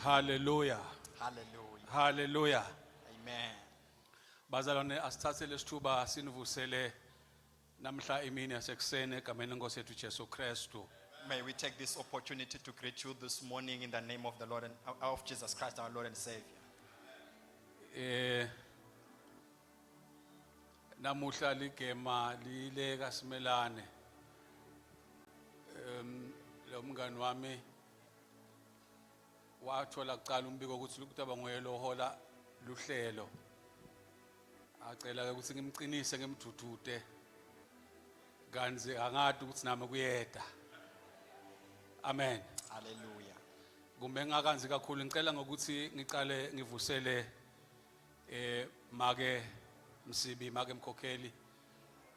Hallelujah. Hallelujah. Hallelujah. Amen. Bazalwane asithathe lesithuba sinivusele namhla imini yasekuseni egameni lenkosi yethu Jesu Kristu. May we take this opportunity to greet you this morning in the name of the Lord and of Jesus Christ, our Lord and Savior. Namuhla ligema lile kaSimelane. Lo mngani wami wathola kuqala umbiko ukuthi ukutaba nguye lo hola luhlelo. Acela ukuthi ngimqinise ngimdudude. Kanzi angadi ukuthi nami kuyeda. Amen. Hallelujah. Kumbe ngakanzi kakhulu ngicela ngokuthi ngiqale ngivusele make Msibi make Mkhokheli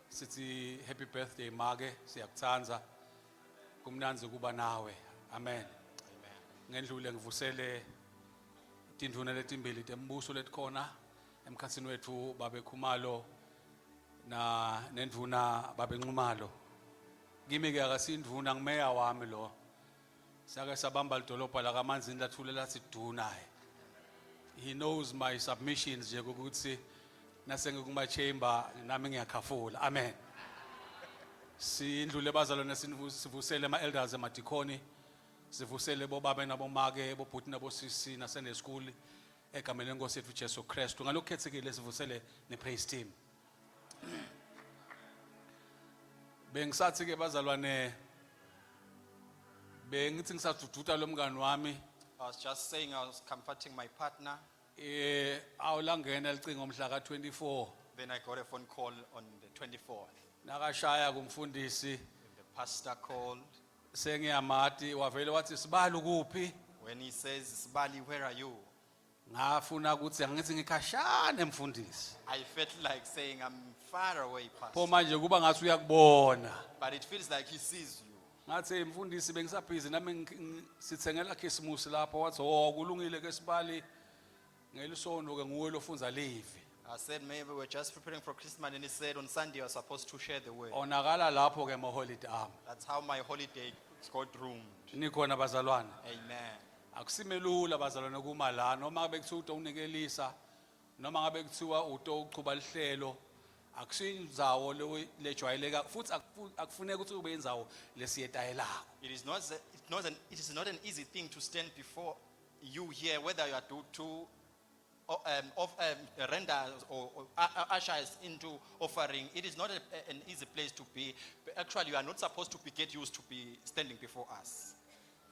sithi happy birthday make siyakuthanza kumnanzi kuba nawe. Amen. Ngendlule ngivusele tinduna letimbili tembuso letikhona emkhatsini wethu babe Khumalo na nenduna babe Nxumalo. Kimi ke akasinduna ngimeya wami lo. Sake sabamba lidolobha la kaManzini lathulela siduna. He knows my submissions nje ukuthi nasenge kuma chamber nami ngiyakhafula. Amen. Sindlule bazalwane sivusele ama elders emadikoni. Sivusele bobaba nabomake bobhuti nabosisi nasende school egameni lenkosi yethu Jesu Kristu. Ngalokukhethekile sivusele ne praise team. Bengisathi ke bazalwane bengithi ngisadududa lo mngani wami I was just saying I was comforting my partner. awulangena licingo mhla ka 24 Then I got a phone call on the 24th. nakashaya kumfundisi The pastor called. sengiyamati wavele wathi sibali kuphi When he says, Sibali, where are you? ngafuna ukuthi angithi ngikhashane mfundisi I felt like saying, I'm far away, pho pastor. manje kuba ngathi uyakubona But it feels like he sees you. ngathi mfundisi bengisabhizi nami sithengela khisimusi lapho wathi kulungile ke sibali ngelisono ke nguwe lofunza livi I said, maybe we're just preparing for Christmas. And he said, on Sunday, you're supposed to share the word. onakala lapho ke maholiday ami That's how my holiday got roomed. nikhona bazalwane Amen. akusimelula bazalwane kuma la noma ngabe kuthiwa utonikelisa noma ngabe kuthiwa utochuba lihlelo akusindzawo lejwayeleka futhi akufuneka ukuthi ube indzawo lesiyetayelako. It is not an easy thing to stand before you here, whether you are to render or ushers into offering. It is not an easy place to be. But actually, you are not supposed to get used to be standing before us.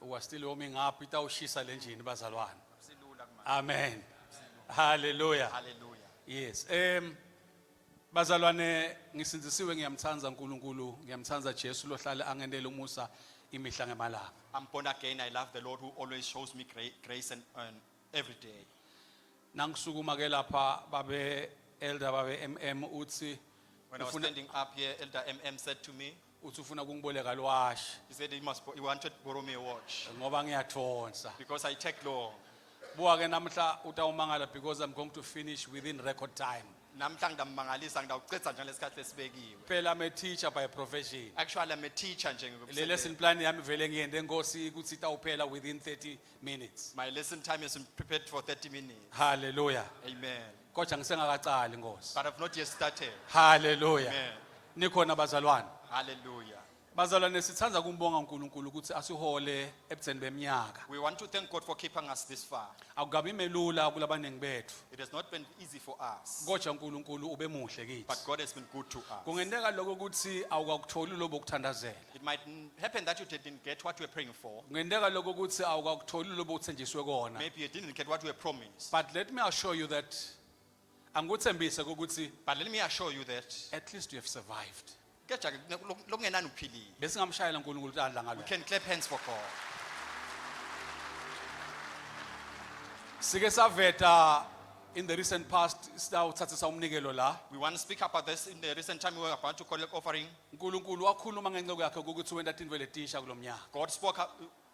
Uwa still warming up itawushisa le njini bazalwane. Amen. Hallelujah. Hallelujah. Yes. Bazalwane ngisinzisiwe ngiyamthanza uNkulunkulu ngiyamthanza Jesu lohlala angendele umusa imihla ngemalanga. I'm born again. I love the Lord who always shows me grace and every day. Nangisukuma ke lapha babe elder babe MM uthi When I was standing up here, Elder MM said to me, uthi ufuna kungiboleka lwashi he said he wanted to borrow me a watch ngoba ngiyathonsa. because I take long. Buka ke namhla utawumangala because I'm going to finish within record time. Namhlanje ngidammangalisa ngidawucetha nje lesikhathi esibekiwe. Phela I'm a teacher by profession. Actually, I'm a teacher nje Le ngokusebenza. lesson plan yami vele ngiyende Nkosi ukuthi itawuphela within 30 minutes. My lesson time is prepared for 30 minutes. Hallelujah. Amen. Kodwa ngisengakacali Nkosi. But I've not yet started. Hallelujah. Amen. Nikhona bazalwane. Hallelujah. Bazalwane sithanda kumbonga uNkulunkulu ukuthi asihole ebutheni beminyaka. We want to thank God for keeping us this far. Akugabi melula kulabanengi bethu. It has not been easy for us, Kodwa uNkulunkulu ube muhle but kithi. God has been good to us. Kungendeka lokho ukuthi awukakutholi lobo kuthandazela. It might happen that you didn't get what you were praying for. Kungendeka lokho ukuthi awukakutholi lobo uthenjiswe kona. Maybe you didn't get what you were promised. But let me assure you that angikuthembise ukuthi But let me assure you that at least you have survived. lokungenani uphilile. Bese ngamshayela uNkulunkulu utandla We ngalo. can clap hands for God. Sike saveta in the recent past sitawuthathisa umnikelo la. We want to speak about this in the recent time. We were about to collect offering. uNkulunkulu wakhuluma ngenceko yakhe ukuthi wena tintwe letisha kulomnyaka. God spoke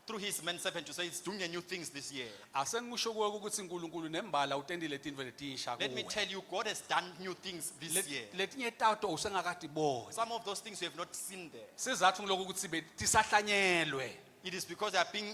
through his man servant to say he's doing new things this year. Asengisho kuwe ukuthi uNkulunkulu nembala utendile tintwe letisha Let me kuwe. tell you, God has done new things this year. Letinye tato usengakati bona. Some of those things we have not seen there. Sizathu ngiloko ukuthi tisahlanyelwe. It is because they are being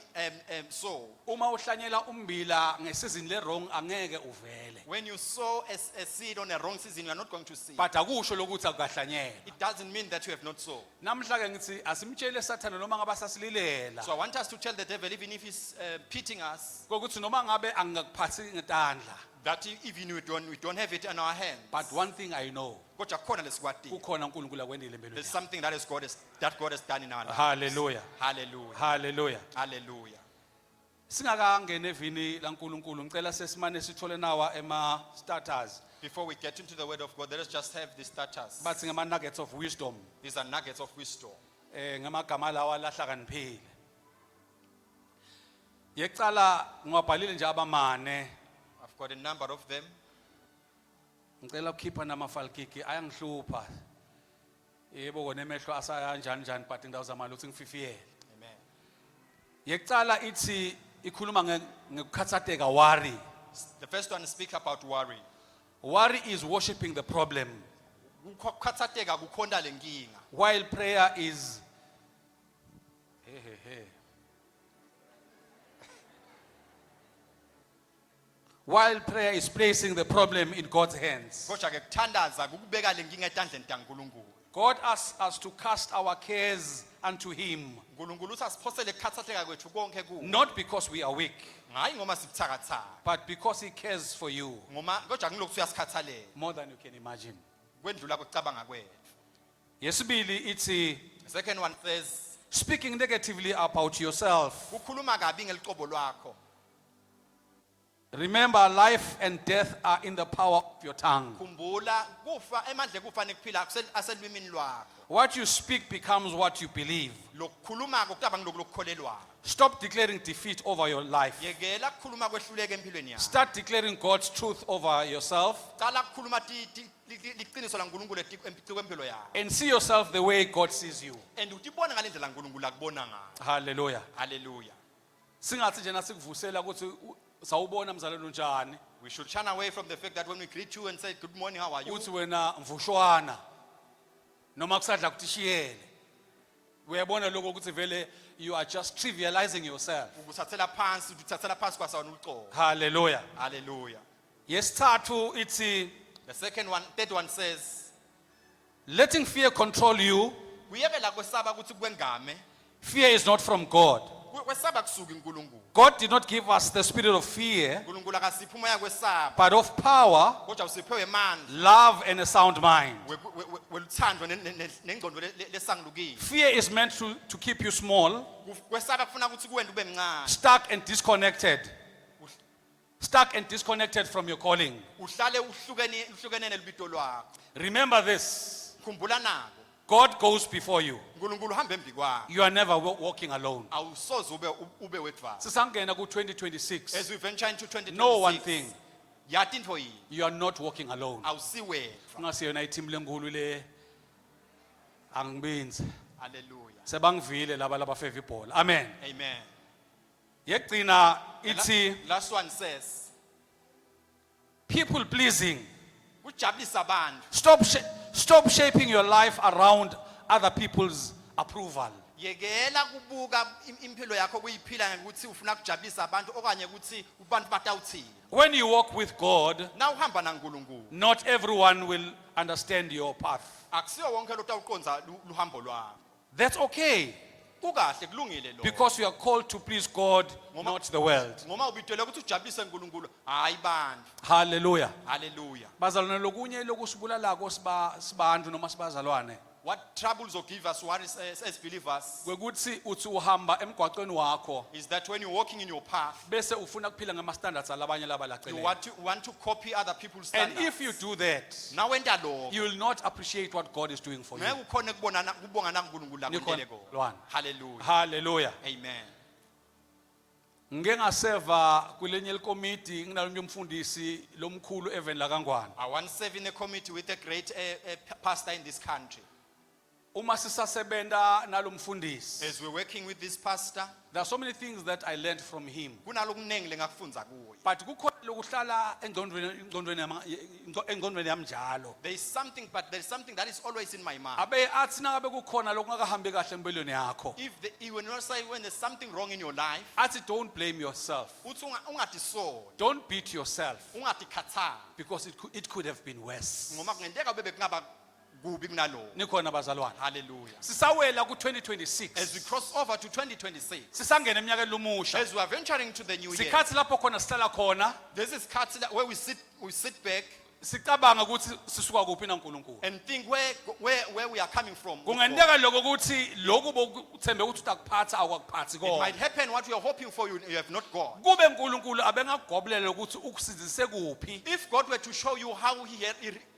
sow. Uma uhlanyela umbila ngesizini le wrong angeke uvele. When you sow a seed on a wrong season, you are not going to see. But akusho lokuthi akukahlanyela. It doesn't mean that you have not sown. Namhla ke ngithi asimtshele Sathane noma ngabe asasililela. So I want us to tell the devil, even if he's pitting us, Kokuthi noma ngabe angakuphathi ngetandla. that even we don't have it in our hands. But one thing I know, Kodwa khona lesikwatile. kukhona uNkulunkulu akwendile empilweni There's yakho. something that God has done in our lives. Hallelujah. Hallelujah. Hallelujah. Hallelujah. Singakangena evini laNkulunkulu ngicela sesimane sithole nawa ema starters. Before we get into the word of God, let us just have the starters. Bathi ngama nuggets of wisdom. These are nuggets of wisdom. Ngamagama lawa lahlakaniphile. Yecala ngiwabhalile nje abamane. I've got a number of them. Ngicela ukukhipha namafalkiki ayangihlupha. Yebo kona emehlo asaya njani but indawo zamali uthi ngififiyele. Amen. Yecala ithi ikhuluma ngekukhathateka worry. The first one speaks about worry. Worry is worshiping the problem, Ukukhathateka kukhonda lenkinga. while prayer is while prayer is placing the problem in God's hands. Kodwa ke kuthandaza ukubeka lenkinga etandleni taNkulunkulu. God asks us to cast our cares unto Him, uNkulunkulu uthi asiphosele ukukhathatheka kwethu konke kuye. not because we are weak, Hayi ngoma sibuthakathaka. but because He cares for you Ngoma kodwa ngilokhu uyasikhathalela. more than you can imagine. Kwendlula kwecabanga kwethu. Yesibili ithi The second one says, speaking negatively about yourself. kukhuluma kabi ngelicobo lwakho. Remember, life and death are in the power of your tongue. Khumbula kufa emandle kufa nekuphila aselwimini lwakho. What you speak becomes what you believe. Lokukhulumako kutaba ngilokukholelwayo. Stop declaring defeat over your life. Yekela kukhuluma kwehluleka empilweni yakho. Start declaring God's truth over yourself Qala kukhuluma liqiniso laNkulunkulu empilo yakho. and see yourself the way God sees you. And utibona ngalendlela uNkulunkulu akubona ngayo. Hallelujah. Hallelujah. Singathi nje nasikuvusela ukuthi sawubona mzalwane unjani, We should shun away from the fact that when we greet you and say good morning, how are you? uthi wena mvushwana noma kusadla kutishiyele. Uyabona lokho ukuthi vele you are just trivializing yourself. Ukuthathela phansi, uthathela phansi kwasawona uqobo. Hallelujah. Hallelujah. Yesithathu ithi The third one says, letting fear control you. kuyekela kwesaba ukuthi kwengame, Fear is not from God. kwesaba kusuka uNkulunkulu. God did not give us the spirit of fear, uNkulunkulu akasiphi umoya kwesaba, but of power, kodwa usiphiwe amandla love, and a sound mind. weluthando nengqondo lesangulukile. Fear is meant to keep you small, Kwesaba kufuna ukuthi kuwena ube mncane. stuck and disconnected. Stuck and disconnected from your calling. Uhlale uhlukene nelibito lwakho. Remember this. Khumbula nako. God goes before you. uNkulunkulu uhamba embi kwakho. You are never walking alone. Awusoze ube wedvana. Sisangena ku-2026. As we venture into 2026. Know one thing. Yathi into yini? You are not walking alone. Awusiwedwa. Ungasiyona iTeam lenkulu le angibinzi. Hallelujah. Sebangivile laba labafeva ibhola. Amen. Amen. Yegcina The ithi last one says, people pleasing. kujabulisa abantu. Stop shaping your life around other people's approval. Yekela kubuka impilo yakho kuyiphila ngokuthi ufuna kujabulisa abantu okanye ukuthi abantu batawuthini. When you walk with God, Na uhamba naNkulunkulu. not everyone will understand your path. Akusiyo wonke lo tawuqonza luhambo lwakho. That's okay, Kukahle kulungile lo. because you are called to please God, not the world. Ngoma ubitwele ukuthi ujabulise uNkulunkulu, hayi bantu. Hallelujah. Hallelujah. Bazalwane lokunye lokusibulalako sibantu noma sibazalwane. What troubles or give us worries as believers Kwekuthi uthi uhamba emgwaqweni wakho is that when you're walking in your path, bese ufuna kuphila ngama standards alabanye you labalacele. want to copy other people's And standards. if you do that, Now wenda lo, you will not appreciate what God is doing for you. ngeke ukhone kubonga naNkulunkulu Nikhona, lakwendele ko. Lwana. Hallelujah. Hallelujah. Amen. Ngeke ngaseva kulenye likomiti nginalonye umfundisi lomkhulu even la kaNgwane. I once served in a committee with a great pastor in this country. uma sisasebenta nalomfundisi, As we're working with this pastor, there are so many things that I learned from him. kunalokuningi lengakufunza kuye. But kukhona lokuhlala engqondweni yami njalo. There's something that is always in my mind. Abe athi nakabe kukhona lokungakahambi kahle empilweni yakho. If when you say when there's something wrong in your life, Athi don't blame yourself. uthi ungatisoli, Don't beat yourself ungatikhathali, because it could have been worse. ngoba kungenteka ube bekungaba kubi kunalokho. Nikhona bazalwane. Hallelujah. Sisawela ku As we 2026. cross over to 2026, Sisangena eminyakeni lomusha. as we are venturing to the new year, Sikhathi lapho khona sihlala khona this is Katsi where we sit back sicabanga ukuthi sisuka kuphi na uNkulunkulu. and think where we are coming from. with God. Kungenteka lokho ukuthi lokhu bokuthembe ukuthi utakuphatha awakuphathi It konke. might happen what we are hoping for, you have not got. Kube uNkulunkulu abengagobulele ukuthi ukusizise kuphi. If God were to show you how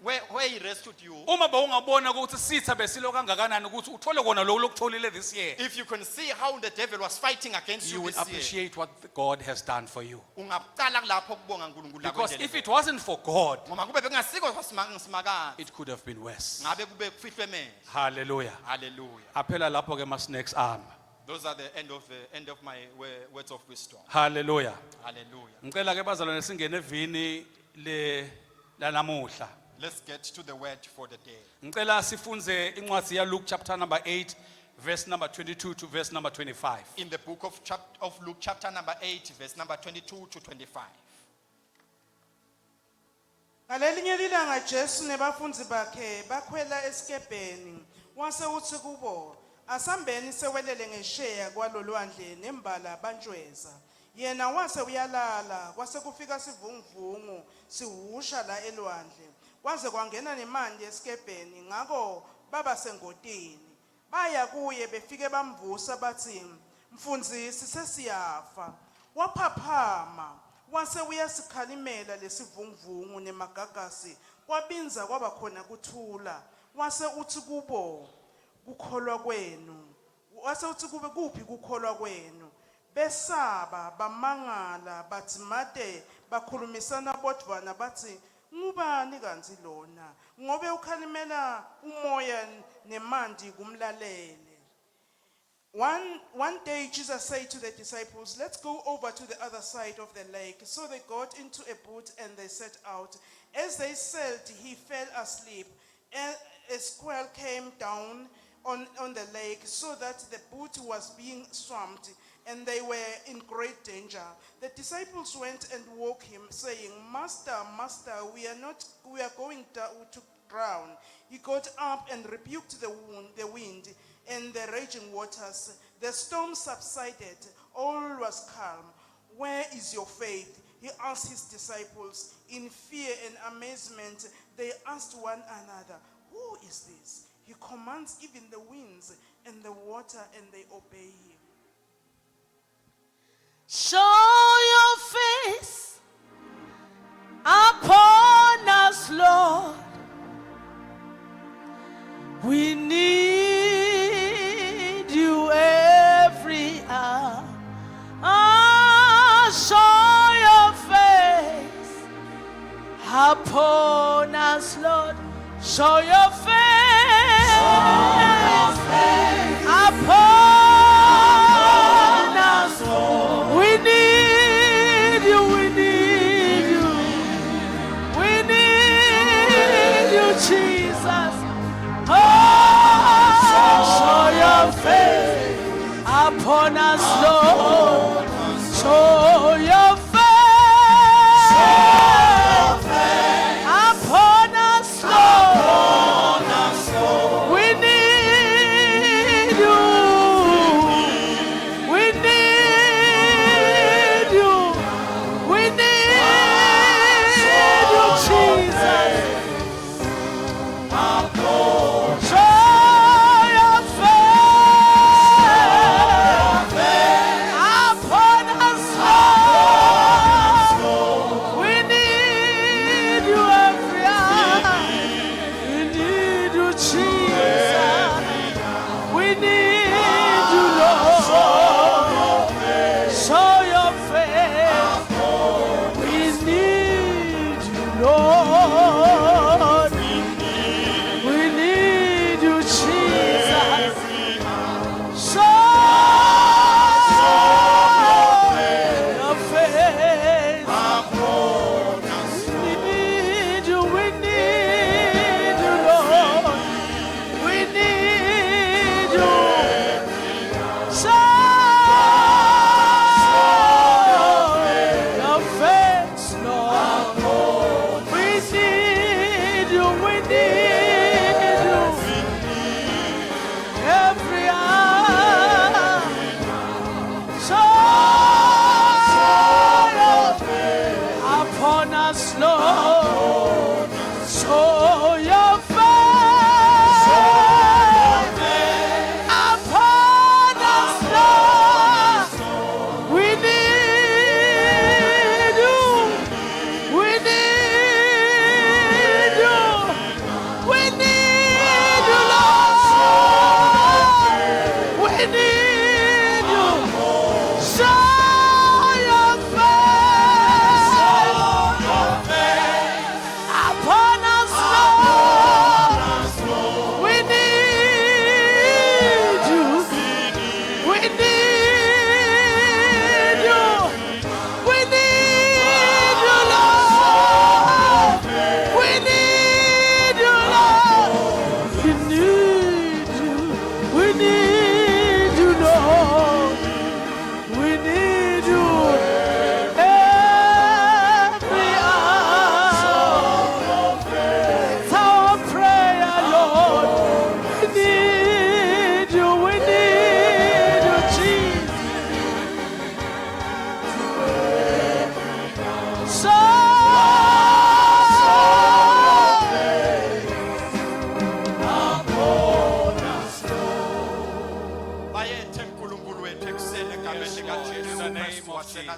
where he rescued you, Uma bawungabona ukuthi sitha besilo kangakanani ukuthi uthole kona lokho lokutholile this year, if you can see how the devil was fighting against you you will this year, appreciate what God has done for you. ungaqala lapho ukubonga uNkulunkulu Because lakwenzele if it khona. wasn't for God, Ngoba kube bekungasikho simakade, it could have been worse. ngabe kube kufihlwe mehlo. Hallelujah. Hallelujah. Aphela lapho ke ma-snacks ami. Those are the end of my words of wisdom. Hallelujah. Hallelujah. Ngicela ke bazalwane singene evini lanamuhla. Let's get to the word for the day. Ngicela sifunze incwadi ya Luke chapter number 8 verse number 22 to verse number 25. In the book of Luke chapter number 8 verse number 22 to 25. Ngalelinye ilanga Jesu nebafundzi bakhe bakhwela esikebheni wase uthi kubo asambeni sewelele ngesheya kwalolwandle nembala bantshweza yena wase uyalala kwase kufika sivunguvungu sihusha la elwandle kwaze kwangena nemandi esikebheni ngako baba sengotini baya kuye befike bamvusa bathi mfundisi sesiyafa waphaphama wase uyasikhalimela lesivunguvungu nemagagasi kwabinza kwaba khona kuthula wase uthi kubo kukholwa kwenu wase uthi kube kuphi kukholwa kwenu besaba bamangala bathi made bakhulumisana bodwana bathi ngubani kanti lona ngobe ukhalimela umoya nemandi kumlalele. One day Jesus said to the disciples, let's go over to the other side of the lake. So they got into a boat and they set out. As they sailed, he fell asleep. And a squall came down on the lake so that the boat was being swamped and they were in great danger. The disciples went and woke him saying, Master, Master, we are going to drown. He got up and rebuked the wind and the raging waters. The storm subsided. All was calm. Where is your faith? He asked his disciples. In fear and amazement, they asked one another, who is this? He commands even the winds and the water, and they obey him. Show your face upon us, Lord. We need you every hour. Show your face upon us, Lord. Show your face, upon us, Lord. We need you, we need you. We need you, Jesus. Show your face upon us, Lord. Show your face upon us, Lord.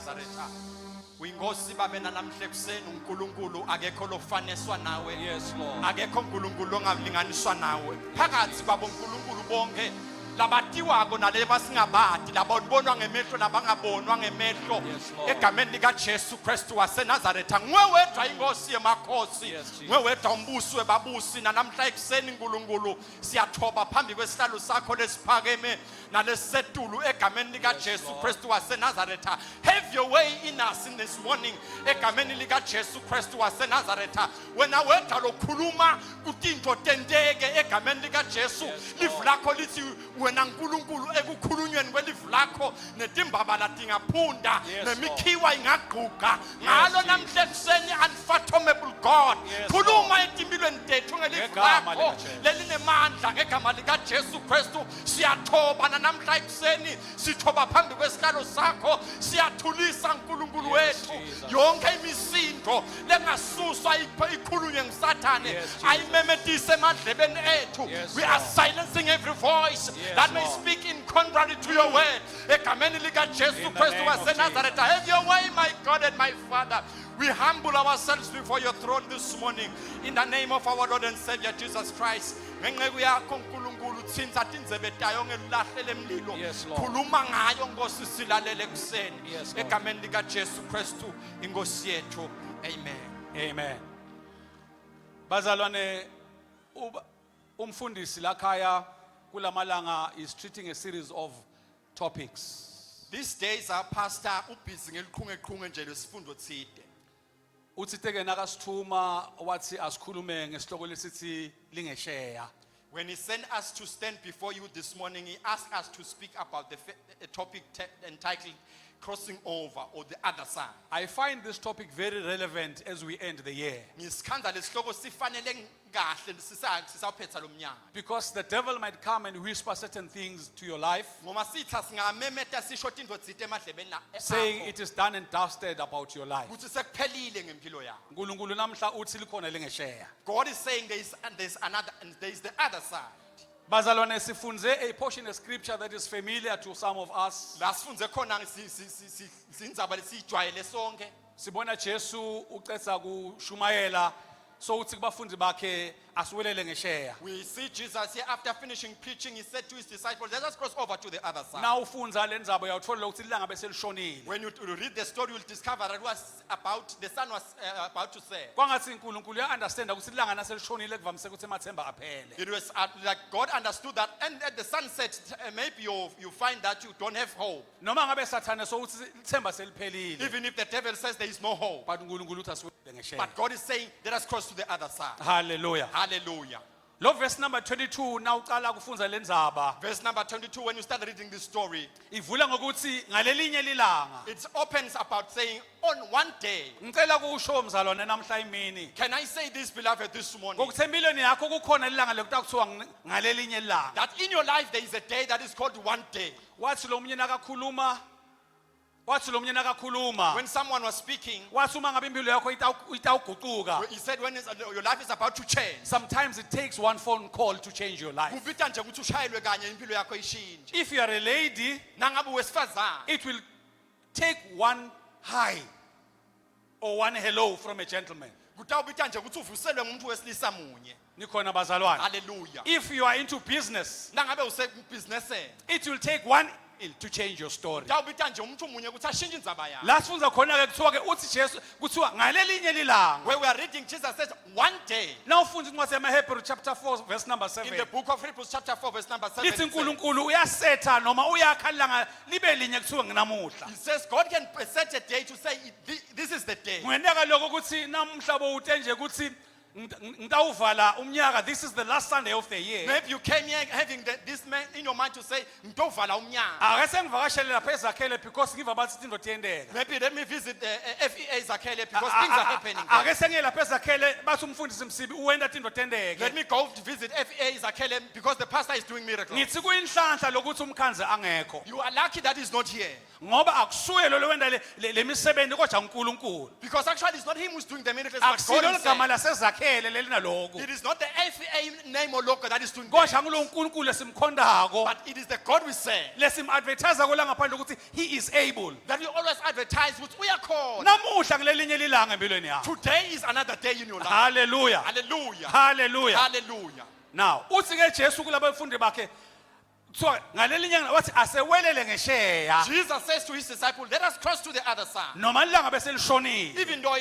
waseNazaretha. Uyinkosi babe namhla ekuseni uNkulunkulu akekho lofaniswa nawe. Yes, Lord. Akekho uNkulunkulu ongalinganiswa nawe. Phakathi kwabo uNkulunkulu bonke labatiwako naleba singabadi labonwa ngemehlo nabangabonwa ngemehlo Yes, Lord. egameni lika Jesu Kristu waseNazaretha nguwe wedwa inkosi yemakhosi Yes, Jesus. nguwe wedwa umbusi webabusi namhla ekuseni uNkulunkulu siyathoba phambi kwesihlalo sakho lesiphakeme nalesetulu egameni lika Jesu Lord. Kristu waseNazaretha. Have your way in us in this morning egameni lika Jesu Kristu waseNazaretha. Wena wedwa lokhuluma kutinto tenteke egameni lika Jesu. Yes, Live Lord. lakho lithi wena uNkulunkulu ekukhulunyweni kwelivu lakho netimbaba latingaphunda Yes, nemikhiwa ingagquga ngalo Jesus. namhla ekuseni unfathomable God Yes, khuluma etimpilweni tethu ngelivu Ngegama lakho likaJesu. lelinemandla ngegama lika Jesu Kristu siyathoba namhla ekuseni sithoba phambi kwesihlalo sakho siyathulisa uNkulunkulu Yes, wethu Jesus. yonke imisindo lengasuswa ikhulunywe nguSathane Yes, Jesus. ayimemetise emadlebeni ethu. Yes, We are Lord. silencing every voice Yes, that may Lord. speak in contrary to your word. Egameni lika Jesu In the Kristu name of waseNazaretha. Have your way, my God and my Father. We humble ourselves before your throne this morning in the name of our Lord and Savior Jesus Christ. Ngenceku yakho uNkulunkulu thinta tindzebe tayo ngelahle lemlilo. Yes, Lord. Khuluma ngayo Nkosi silalele kuseni. Yes, Lord. Egameni lika Jesu Kristu inkosi yethu. Amen. Amen. Bazalwane, umfundisi lakhaya kulamalanga is treating a series of topics. These days our pastor ubhizi ngeliqhungeqhunge nje lesifundo tside. Uthiteke nakasithuma wathi asikhulume ngesihloko lesithi lingesheya. When he sent us to stand before you this morning, he asked us to speak about a topic entitled Crossing Over or the Other Side. I find this topic very relevant as we end the year Ngisikhandla lesihloko sifanele kahle sisawuphetha lo mnyaka. because the devil might come and whisper certain things to your life, Ngoba sitha singamemeta sisho tinto tsite emadlebeni saying akho. it is done and dusted about your life. Kuthi sekuphelile ngempilo yakho. Nkulunkulu namhla uthi likhona lingesheya. God is saying there is the other side. Bazalwane sifunze a portion of scripture that is familiar to some of us. La sifunze khona sindzaba lesijwayele sonke. Sibona Jesu ucetha kushumayela so uthi kubafundi bakhe asiwelele ngesheya. We see Jesus here after finishing preaching, he said to his disciples, let us cross over to the other side. Na ufunza lenzaba uyawuthola ukuthi ilanga bese lishonile. When you read the story, you'll discover that it was about, the son was about to say. Kwangathi uNkulunkulu uya-understand ukuthi ilanga naselishonile kuvamise ukuthi emathemba aphele. It was like God understood that, and the son said, maybe you find that you don't have hope. Noma ngabe sathane so uthi ithemba seliphelile. Even if the devil says there is no hope. But uNkulunkulu uthi asiwelele ngesheya. But God is saying, let us cross to the other side. Hallelujah. Hallelujah. Lo verse number 22 na uqala kufunza lenzaba Verse number 22, when you start reading this story, ivula ngokuthi ngalelinye lilanga. it opens about saying, on one day, Ngicela kusho mzalwane namhla imini. can I say this, beloved, this morning? Ngokuthi empilweni yakho kukhona ilanga lekuthiwa kuthiwa ngalelinye ilanga. That in your life there is a day that is called one day. Wathi lo mnyeni akakhuluma. When someone was speaking, Wathi uma ngabe impilo yakho itawuguquka. he said, when your life is about to change, Sometimes it takes one phone call to change your life. kubita nje ukuthi ushayelwe kanye impilo yakho ishintshe. If you are a lady, Nangabe wesifazane, it will take one hi or one hello from a gentleman. kutawubita nje ukuthi uvuselwe ngumuntu wesilisa munye. Nikhona bazalwane. Hallelujah. If you are into business, Nangabe usebhizineseni, it will take one to change your story. kutawubita nje umuntu munye ukuthi ashintshe indzaba yakhe. La sifunza khona ke kuthiwa ke uthi Jesu kuthiwa ngalelinye lilanga. Where we are reading, Jesus says, one day, Now ufunda incwadi yamaHebrew chapter 4 verse number in 7. the book of Hebrews chapter 4 verse number 7, Lithi it says, uNkulunkulu uyasetha noma uyakha ilanga libe linye kuthiwa nginamuhla. he says God can set a day to say, this is the day. Ngeneka lokho ukuthi namhla bowute nje ukuthi ngitawuvala umnyaka, this is the last Sunday of the year. Maybe you came here having this man in your mind to say, ngizovala umnyaka. Ake sengivakashele lapha ezakhele because ngiva bathi into tiyendeka. Maybe let me visit the FEA's ezakhele because things are happening ake there. sengiye lapha ezakhele bathi umfundisi Msibi uwenda into tendeke. Let me go to visit FA ezakhele because the pastor is doing miracles. Ngithi kuyinhlanhla lokuthi umkhanze angekho. You are lucky that he's not here. Ngoba akusuye lo wenda le misebenzi kodwa uNkulunkulu. Because actually it's not him who's doing the miracles, but God Akusilo himself. igama lasezakhele lelina lokho. It is not the FA name or logo that is doing Kodwa that, ngulo uNkulunkulu esimkhondako. but it is the God we serve. Lesim advertise kola ngaphandle ukuthi he is able. That we always advertise which we are called. Namuhla kulelinye lilanga empilweni yakho. Today is another day in your life. Hallelujah. Hallelujah. Hallelujah. Hallelujah. Now, uthi ke Jesu kulabo bafundi bakhe kuthiwa ngalelinye wathi asewelele ngesheya. Jesus says to his disciples, let us cross to the other side. Noma ilanga beselishonile. Even though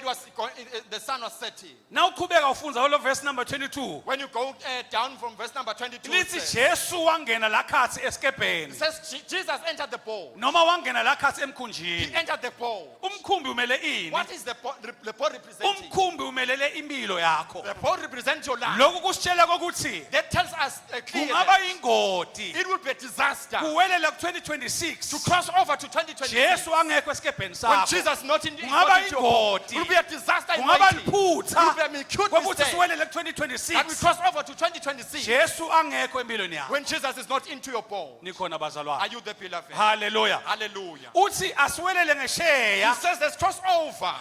the sun was setting. Na uqhubeka ufunza lo verse number 22. When you go down from verse number 22, it Lithi says, Jesu wangena lakhathi eskepeni. Jesus entered the bowl. Noma wangena lakhathi He emkhunjini. entered the bowl. Umkhumbi umele ini? What is the bowl representing? Umkhumbi umelele impilo yakho. The bowl represents your life. Lokhu kusitshela ukuthi That tells us clearly kungaba ingoti. it will be a disaster Kuwelela ku-2026. to cross over to 2026. Jesu angekho eskepeni When sakho. Jesus not in Kungaba not into your bowl, it ingoti. will be a disaster in Kungaba mighty. It liphutha. will be a acute Kokuthi mistake. siwelele And we ku-2026. cross over to 2026 Jesu angekho empilweni yakho. when Jesus is not into your bowl. Nikhona Are bazalwane. you the beloved? Hallelujah. Hallelujah. Uthi asiwelele He ngesheya. says let's cross over.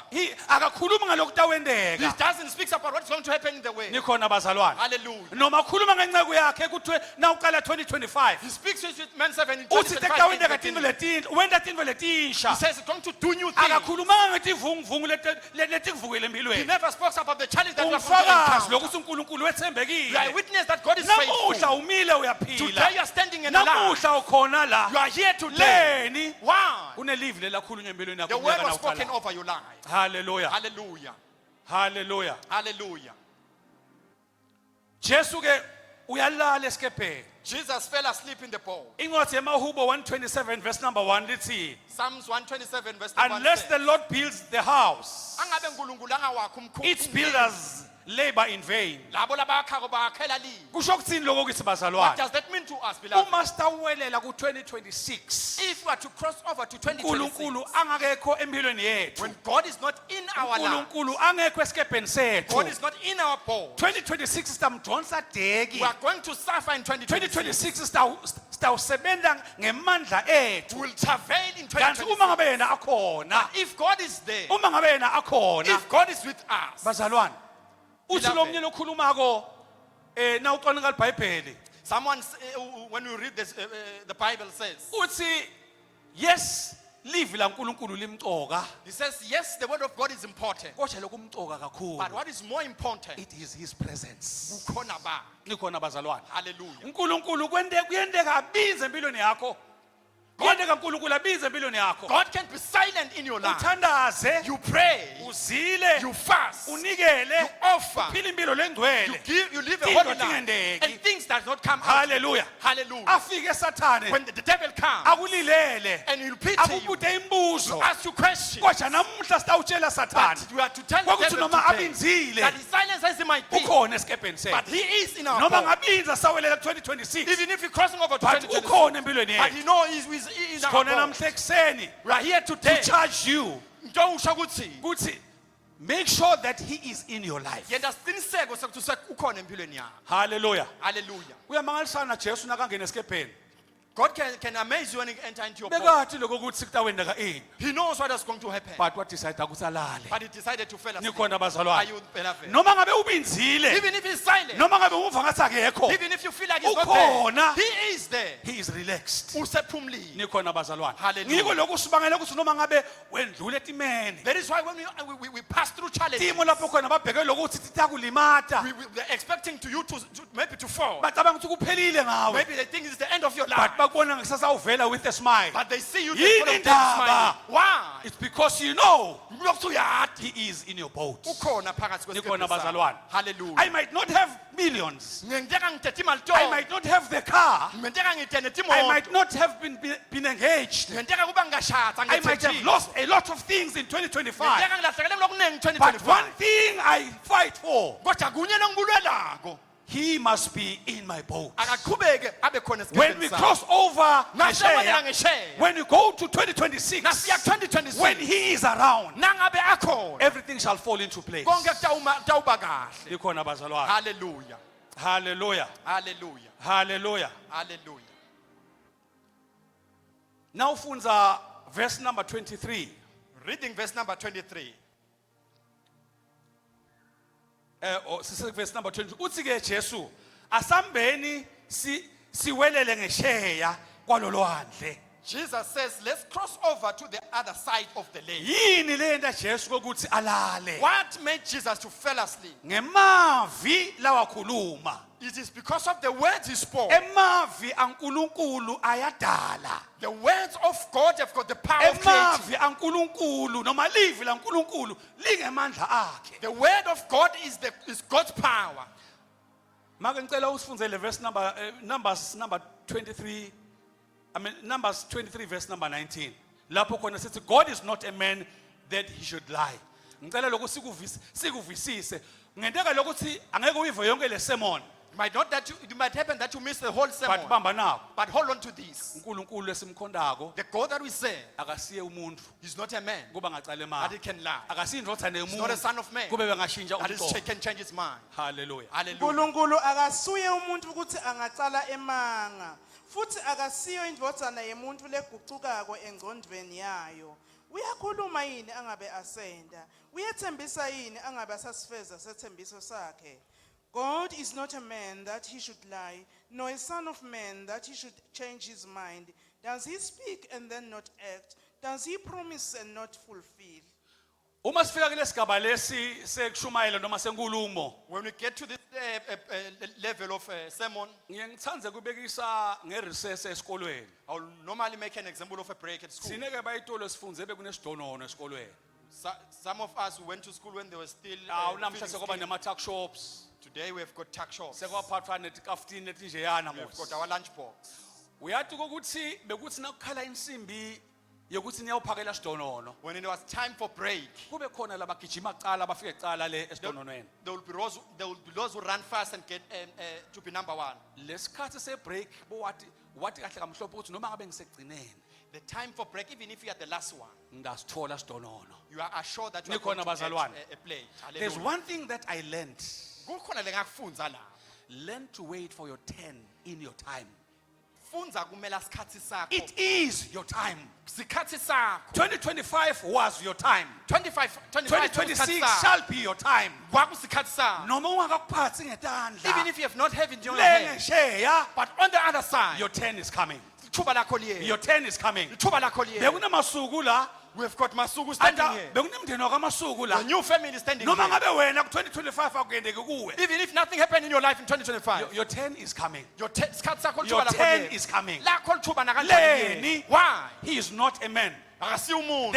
Akakhulumi ngalokhu He tawendeka. doesn't speak about what's going to happen in the way. Nikhona bazalwane. Hallelujah. Noma khuluma ngenceku yakhe kuthiwe nawuqala 2025. He speaks with men 7 in Uthi 2025. tekutawendeka tintfo letinhle, wenda tintfo He letinsha. says he's going to do new things. Akakhulumanga ngetivunguvungu letikuvukile He empilweni. never spoke about the challenge that we are going to Ungifakazi encounter. lokuthi uNkulunkulu You are a wethembekile. witness that God is Namuhla faithful. umile uyaphila. Today you are standing in the light. Namuhla ukhona la. You are here today. Leni Why? kunelivi lelakhulunywa empilweni The yakho word kunyaka was spoken nawuqala. over your life. Hallelujah. Hallelujah. Hallelujah. Hallelujah. Jesu ke uyalala esikepeni. Jesus fell asleep in the bowl. Incwadi yemahubo 127 verse number 1 lithi, Psalms 127 verse number 1 unless says, the Lord builds the house, Angabe uNkulunkulu angawakha umkhumbi, its builders labor in vain. labo labakhako bakhela li. Kusho ukuthini lokho kithi What bazalwane? does that mean to us, beloved? Uma sitawuwelela ku-2026, If we are to cross over to 2026, uNkulunkulu angekho empilweni yethu. when God is not in our life, uNkulunkulu angekho esikepeni sethu. God is not in our bowl, 2026 sitamdonsa deki. we are going to suffer in 2026. 2026 sitawusebenza ngemandla ethu. We will travail in Kanti uma 2026. ngabe yena akhona, If God is there, uma ngabe yena akhona, if God is with us, bazalwane, uthi Beloved. lo mnye lokhulumako nawucwaninga iBhayibheli, someone, when you read this, the Bible says, uthi yes, livi la uNkulunkulu limcoka, he says, yes, the word of God is important, kodwa lokumcoka but kakhulu, what is more important, it is his presence. ukhona ba. Nikhona bazalwane. Hallelujah. uNkulunkulu kuyendeka abize empilweni yakho. Kuyendeka uNkulunkulu abize empilweni yakho. God can be silent in your life. Uthandaze, You pray, uzile, you fast, you unikele, offer, phila impilo you lengcwele. give, you live a Things holy don't life, endeki. and things does not come out. Hallelujah. Hallelujah. Afike Sathane, When the devil comes akulilele, and he'll pity you, akubute imibuzo. ask you questions, Kodwa namuhla sitawutshela Sathane, but you are to tell the kwakuthi devil noma today abinzile, that his silence as he might be, ukhona esikepeni but sethu. he is in our Noma bowl. ngabinza sawelela ku-2026, Even if he's crossing over to but 2026, ukhona empilweni but yethu. he knows he's in our Khona bowl. namhla ekuseni We are here today to charge you nto usho ukuthi ukuthi make sure that he is in your life. yena siqiniseko sokuthi ukhona empilweni yakho. Hallelujah. Hallelujah. Uyamangalisana Jesu nakangena esikepeni. God can amaze you when you enter into your bowl. Bekathi lokho ukuthi kutawendeka ini. He knows what is going to happen, But what decide ukuthi alale. but he decided to fall asleep. Nikhona Are bazalwane. you beloved? Noma ngabe ubinzile, Even if he's silent, noma ngabe umuva ngathi akekho, even if you feel like he's Ukhona. not there, he is there. he is relaxed. Usephumlile. Nikhona bazalwane. Hallelujah. Ngiko lokhu sibangela ukuthi noma ngabe wendlule etimeni. That is why when we pass through challenges, Timo lapho khona babheke lokuthi titakulimata. we're expecting you to maybe to fall. Bacabanga ukuthi kuphelile ngawe. Maybe they think it's the end of your But life. bakubona ngesasa uvela with a smile. But they see you Yini full of indaba? smiling. Why? It's because you know Lokhu uyazi he is in your boat. ukhona phakathi Nikhona kwesikephu sakho. bazalwane. Hallelujah. I might not have millions. Ngenteka ngithethe imali I to. might not have the car. Ngenteka ngithethe I imoto. might not have been engaged. Ngenteka kuba ngashada I might have ngithethe. lost a lot of things in 2025. Ngenteka ngilahlekelwe okuningi But one 2025. thing I fight for, Kodwa kunye longibulelako. he must be in my boat. akaqhubeke abe khona When we esikepeni cross over Nasebona Ngesheya, ngesheya. when we go to 2026, nasiya 2026 when he is around, nangabe akhona everything shall fall into place. konke kutawuba kahle. Likhona bazalwane. Hallelujah. Hallelujah. Hallelujah. Hallelujah. Hallelujah. Now funza verse number 23. Reading verse number 23. Verse number 20. Uthi ke Jesu, asambeni siwelele ngesheya kwalolwandle. Jesus says, let's cross over to the other side of the lake. Yini lenta Jesu ukuthi alale? What made Jesus to fall asleep? Ngemavi lawakhuluma. It is because of the words he spoke. Emavi ankulunkulu ayadala. The words of God have got the power of creating. Emavi ankulunkulu noma livi lankulunkulu lingemandla akhe. The word of God is God's power. Make ngicela usifunzele verse number Numbers number 23. Numbers 23 verse number 19. Lapho khona sithi God is not a man that he should lie. Ngicela lokho sikuvisise. Ngenteka lokuthi angeke uyive yonke le sermon. It might happen that you miss the whole sermon. But bamba nawo. But hold on to this. uNkulunkulu esimkhondako The God that we serve, akasiye umuntu he's not a man kuba ngacala that imali. he can lie. Akasindrothane He's not a umuntu son of man kube bengashintsha that umqondo. he can change his mind. Hallelujah. Hallelujah. uNkulunkulu akasuye umuntu ukuthi angacala emanga futhi akasiyo indvodzana yemuntu legucukako engcondweni yayo. Uyakhuluma yini angabe asenda? Uyathembisa yini angabe asasifeza sethembiso sakhe? God is not a man that he should lie, nor a son of man that he should change his mind. Does he speak and then not act? Does he promise and not fulfill? Uma sifika kulesigaba lesi sekushumayela noma senkulumo, When we get to this level of sermon, ngiye ngithanda kubekisa ngeresearch esikolweni. I'll normally make an example of a break at school. Sineke bayitolo sifunze bekunesidonona esikolweni. Some of us who went to school when they were still Namhla feeling sekuba skinny. nema tuck shops. Today we have got tuck shops. We Sekwaphathwa netikafutini letinjeyana have mos. got our lunch box. Uyathi ukuthi bekuthi nakukhala insimbi yokuthi niyawuphakela sidonono. When it was time for break, Kube khona labagijima kuqala bafike kuqala le esidononweni. there will be those who run fast and get to be number one. Lesikhathi sebreak wathi kahle kamhlophe ukuthi noma ngabe ngisegcineni The time for break, even if you are the last one, ngasithola sidonono. you are assured that you are Nikhona going to bazalwane. get a plate. There's Hallelujah. one thing that I learned. Kukhona lengakufunza la. Learn to wait for your turn in your time. Funza kumela sikhathi sakho. It is your time. Sikhathi sakho. 2025 was your time. 2026 shall shall be your time. kwakusikhathi sakho. Noma ungakuphathi Even ngetandla. if you have not have it in your hand, Lengesheya, but on the other side, your turn is coming. ithuba lakho liye. Your turn is coming. Ithuba lakho liye. Bekunamasuku la, We have got Masuku standing ata here. bekunemndeni wakamasuku la. The new family standing Noma here. ngabe wena ku-2025 akuyendeki kuwe. Even if nothing happened in your life in 2025, Your turn is coming. sikhathi sakho Your lithuba lakho turn liye. is coming. Lakho lithuba nakanjani liye. Leni, Why? he is not a man Akasiyo umuntu.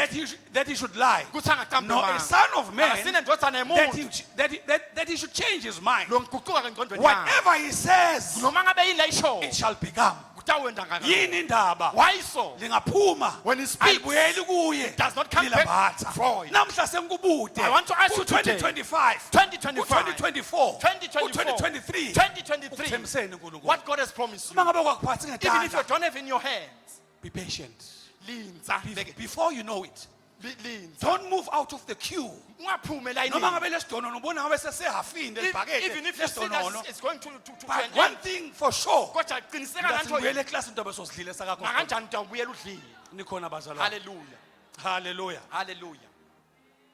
that he should lie. Kuthi angaqambe No, a amanga. son of man Akasine ndodana that yemuntu. he should change his mind. Lo nguquka engqondweni yakhe. Whatever he says, Noma ngabe yini la isho, it shall become. kutawenda ngakho. Yini indaba? Why so? Lingaphuma. When he speaks, Alibuyeli kuye. does not come back Lilaphatha. void. Namhla sengikubude. I want to ask you today, 2025. 2025, 2024. 2023, 2023. 2023, Ukuthembiseni uNkulunkulu. what God has promised you. Uma ngabe kwakuphathi Even if you ngetandla, don't have in your hands, be patient. linza. Before you know it, Linza. don't move out of the queue. Ungaphume Noma layini. ngabe lesidonono ubona ngabe sesehafini Even if you see lesidonono. that it's going to But an one end, thing for sure, kodwa qiniseka that nganto sibuyele eklasi into besosidlile sakakho. nakanjani utawubuyela udlile. Nikhona bazalwane. Hallelujah. Hallelujah. Hallelujah.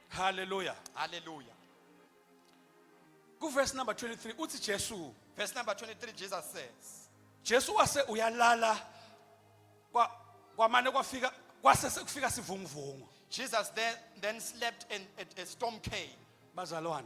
Hallelujah. Hallelujah. Ku verse number 23 uthi Jesu, Verse number 23, Jesus says, Jesu wase uyalala kwamane kwase sekufika sivunguvungu. Jesus then slept and a storm came. Bazalwane,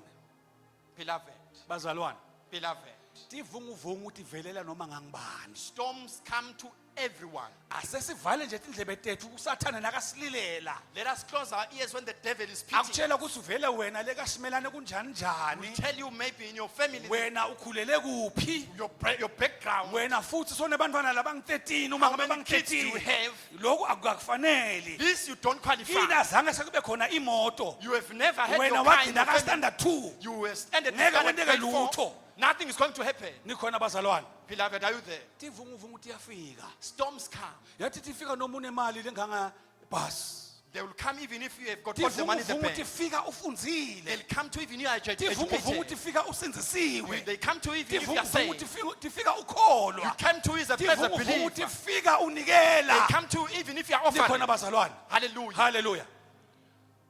Beloved, bazalwane. beloved. Tivunguvungu tivelela noma ngangibani. Storms come to everyone. Asesivale nje indlebe tethu usathana nakasililela. Let us close our ears when the devil is speaking. Akutshela ukuthi uvele wena lekasimelane kunjani njani. Tell you maybe in your family, Wena ukhulele kuphi? your background, Wena futhi sonebantwana labangi-13 uma how ngabe many kids do you bangi-13. have. Lokhu akufanele. This you don't qualify. Kina zange sekube khona imoto. You have never had Wena your car in wagcina your ka family. standard 2. You were standard Ngeke standard kwenteke grade 4. lutho. Nothing is going to happen. Nikhona bazalwane. Beloved, are you there? Tivunguvungu tiyafika. Storms come. Yathi tifika noma unemali lenganga bus. They will come even if you have got all the money in the Tivunguvungu bank. tifika ufundzile. They'll come to even you are Tivunguvungu educated. tifika usindzisiwe. They come to even if you are Tivunguvungu saved. tifika You ukholwa. come to as a Tivunguvungu believer. tifika They unikela. come to even if you are Nikhona offered. bazalwane. Hallelujah. Hallelujah.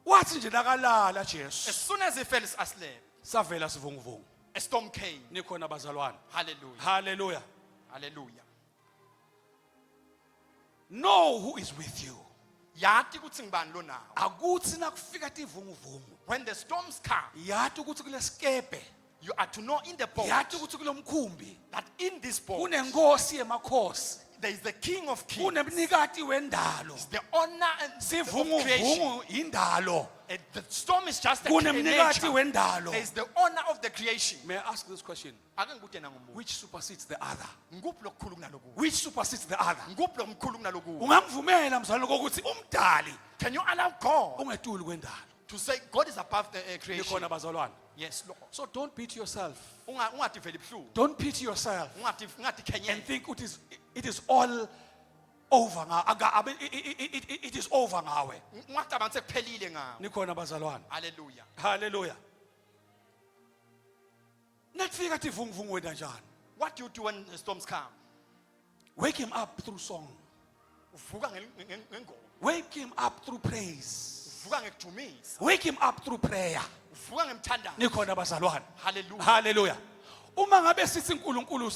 Wathi nje nakalala As Jesu. soon as he fell asleep, Savela sivunguvungu. a storm came. Nikhona bazalwane. Hallelujah. Hallelujah. Hallelujah. Know who is with you. Yati ukuthi ngibani lo nawo. Akuthi nakufika tivunguvungu. When the storms come, Yathi ukuthi kulesikepe. you are to know in the boat Yathi ukuthi kulomkhumbi. that in this boat Kunenkosi yemakhosi. there is the King of Kings, Kunemnikati wendalo. the honor and of creation. Sivunguvungu indalo. And the storm is just a Kunemnikati nature. wendalo. There is the honor of the creation. May I ask this question? Ake ngikuthi yena ngumuntu. Which supersedes the other? Nguphi lokukhulu kunaloku? Which supersedes the other? Nguphi lokukhulu kunaloku? Ungangivumela mzalwane ukuthi umdali Can you allow God ungetuli kwendalo. to say God is above the creation? Nikhona bazalwane. Yes, Lord. So don't beat yourself. Ungadevelop flu. Don't pity yourself Ungathi and kenyela. think it is all over now. It is over now. Ungacabanga sekuphelile ngawo. Nikhona bazalwane. Hallelujah. Hallelujah. Nakufika tivunguvungu wena njani? What do you do when the storms come? Wake him up through song. Uvuka ngengoma. Wake him up through praise. Uvuka ngekujumisa. Wake him up through prayer. Uvuka ngemthandazo. Nikhona bazalwane. Hallelujah. Hallelujah. Uma ngabe sithi uNkulunkulu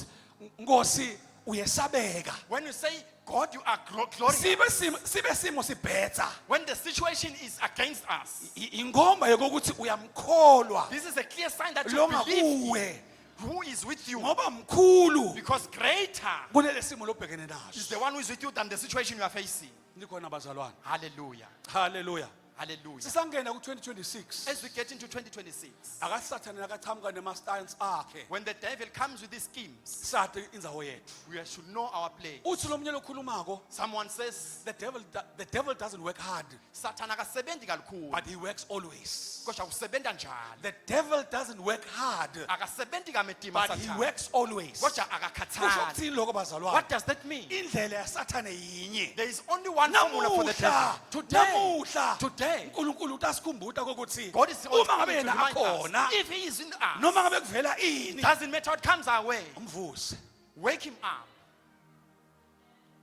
Nkosi uyesabeka. When you say God, you are glorious. Sibe simo sibhetha. When the situation is against us, Ingomba yokuthi uyamkholwa this is a clear sign that you lo believe ngakuwe who is with you. ngoba mkhulu Because greater kunele simo lobhekene is naso. the one who is with you than the situation you are facing. Nikhona bazalwane. Hallelujah. Hallelujah. Hallelujah. Sisangena ku2026. As we get into 2026, Akasathane akachamuka nemastance akhe. when the devil comes with his schemes, Sathi indzawo yethu. we should know our place. Uthi lo mnyelo okhulumako, Someone says, the devil doesn't work hard, Satan akasebendi kalukhulu. but he works always. Kodwa usebenta njalo. The devil doesn't work hard, Akasebendi kamedima but he Satan. works always. Kodwa Kusho akakhathali. ukuthini lokho bazalwane? What does that mean? Indlela yasathane yinye. There is only one formula for the devil. Namuhla Today. uNkulunkulu utasikhumbuta ukuthi God is always uma ngabe coming to yena remind akhona us. If he is in us, noma ngabe kuvela ini doesn't matter what comes our way, umvuse. wake him up.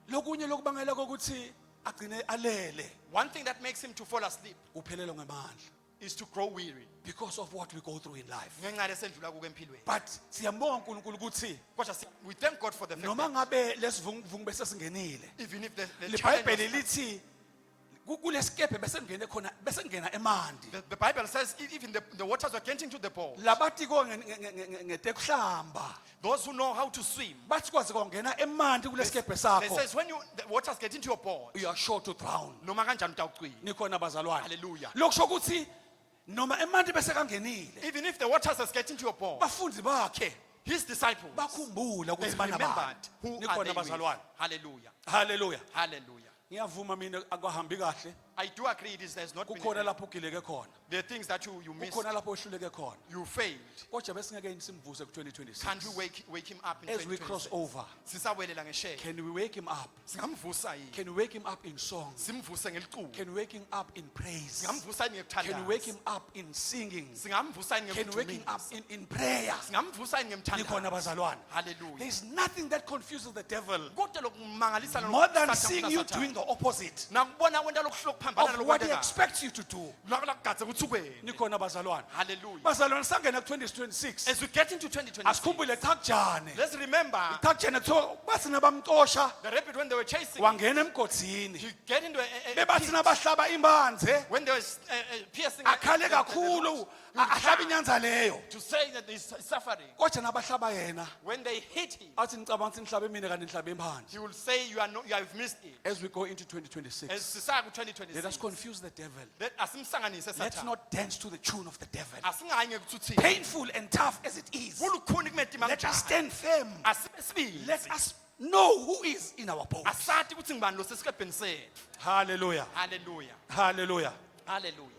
Lokunye lokubangela ukuthi agcine alele One thing that makes him to fall asleep uphelelwa ngamandla is to grow weary. because of what we go through in life. Ngenxa lesendlula kuko empilweni. But siyambonga uNkulunkulu ukuthi Kodwa we thank God for the fact noma that ngabe lesivunguvungu bese singenile even if the liBhayibheli challenge, lithi kulesikepe bese ngene khona bese ngena emandi the Bible says even the waters are getting to the boat. labathi ko ngetekuhlamba Those who know how to swim, bathi kwazi kongena emandi kulesikepe they sakho says when the waters get into your boat, you are sure to drown. noma kanjani utawucwila. Nikhona bazalwane. Hallelujah. Lokusho ukuthi noma emandi bese kangenile Even if the waters are getting to your boat, bafundi bakhe his disciples, bakhumbula they ukuthi bana remembered bani. who are Nikhona they with. bazalwane. Hallelujah. Hallelujah. Hallelujah. Ngiyavuma mina akwahambi kahle. I do agree it is there's not been Kukhona lapho ugileke khona. there are things that you missed, Kukhona lapho uhluleke khona. you failed. Kodwa bese ngeke simvuse ku2026. Can't we wake him up in As we cross 2026? over, Sisawelela ngeshe. can we wake him up? Singamvusa yini? Can we wake him up in song? Simvuse ngeliculo. Can we wake him up in praise? Singamvusa yini Can we ngekuthandaza? wake him up in singing? Singamvusa yini Can we wake him up ngekujumisa? in prayer? Singamvusa yini Nikhona ngemthandazo? bazalwane. Hallelujah. There's nothing that confuses the devil Kodwa lokumangalisa more than seeing you doing the opposite nakubona wenta lokuhlola kuphambana of what he nalokwentekayo. expects you to do. Nakulagadza ukuthi ukwena. Nikhona bazalwane. Hallelujah. Bazalwane sangena ku2026. As we get into 2026, Asikhumbule Thakjane. let's remember Thakjane kuthiwa bathi nabamxosha the rabbit when they were chasing, wangena emgodini. he get into a Bebathi pit. nabahlaba imbanze When there was piercing, akhale kakhulu ahlaba inyanza leyo. to say that he's suffering. Kodwa nabahlaba yena When they hit him, athi ngicabanga ukuthi nihlabe mina kanti nihlabe imphandle. he will say, you have missed it. As we go into As 2026, sisaya let us ku-2026, confuse the devil. asimhlanganise Let's Satan. not dance to the tune of the devil. Asingayi ngekuthi Painful and tough as it is, kulukhuni kumedima let us kanjani. stand firm. Asibe sibili. Let us know who is in our boat. Asati ukuthi ngibani lo sesikebheni sethu. Hallelujah. Hallelujah. Hallelujah. Hallelujah.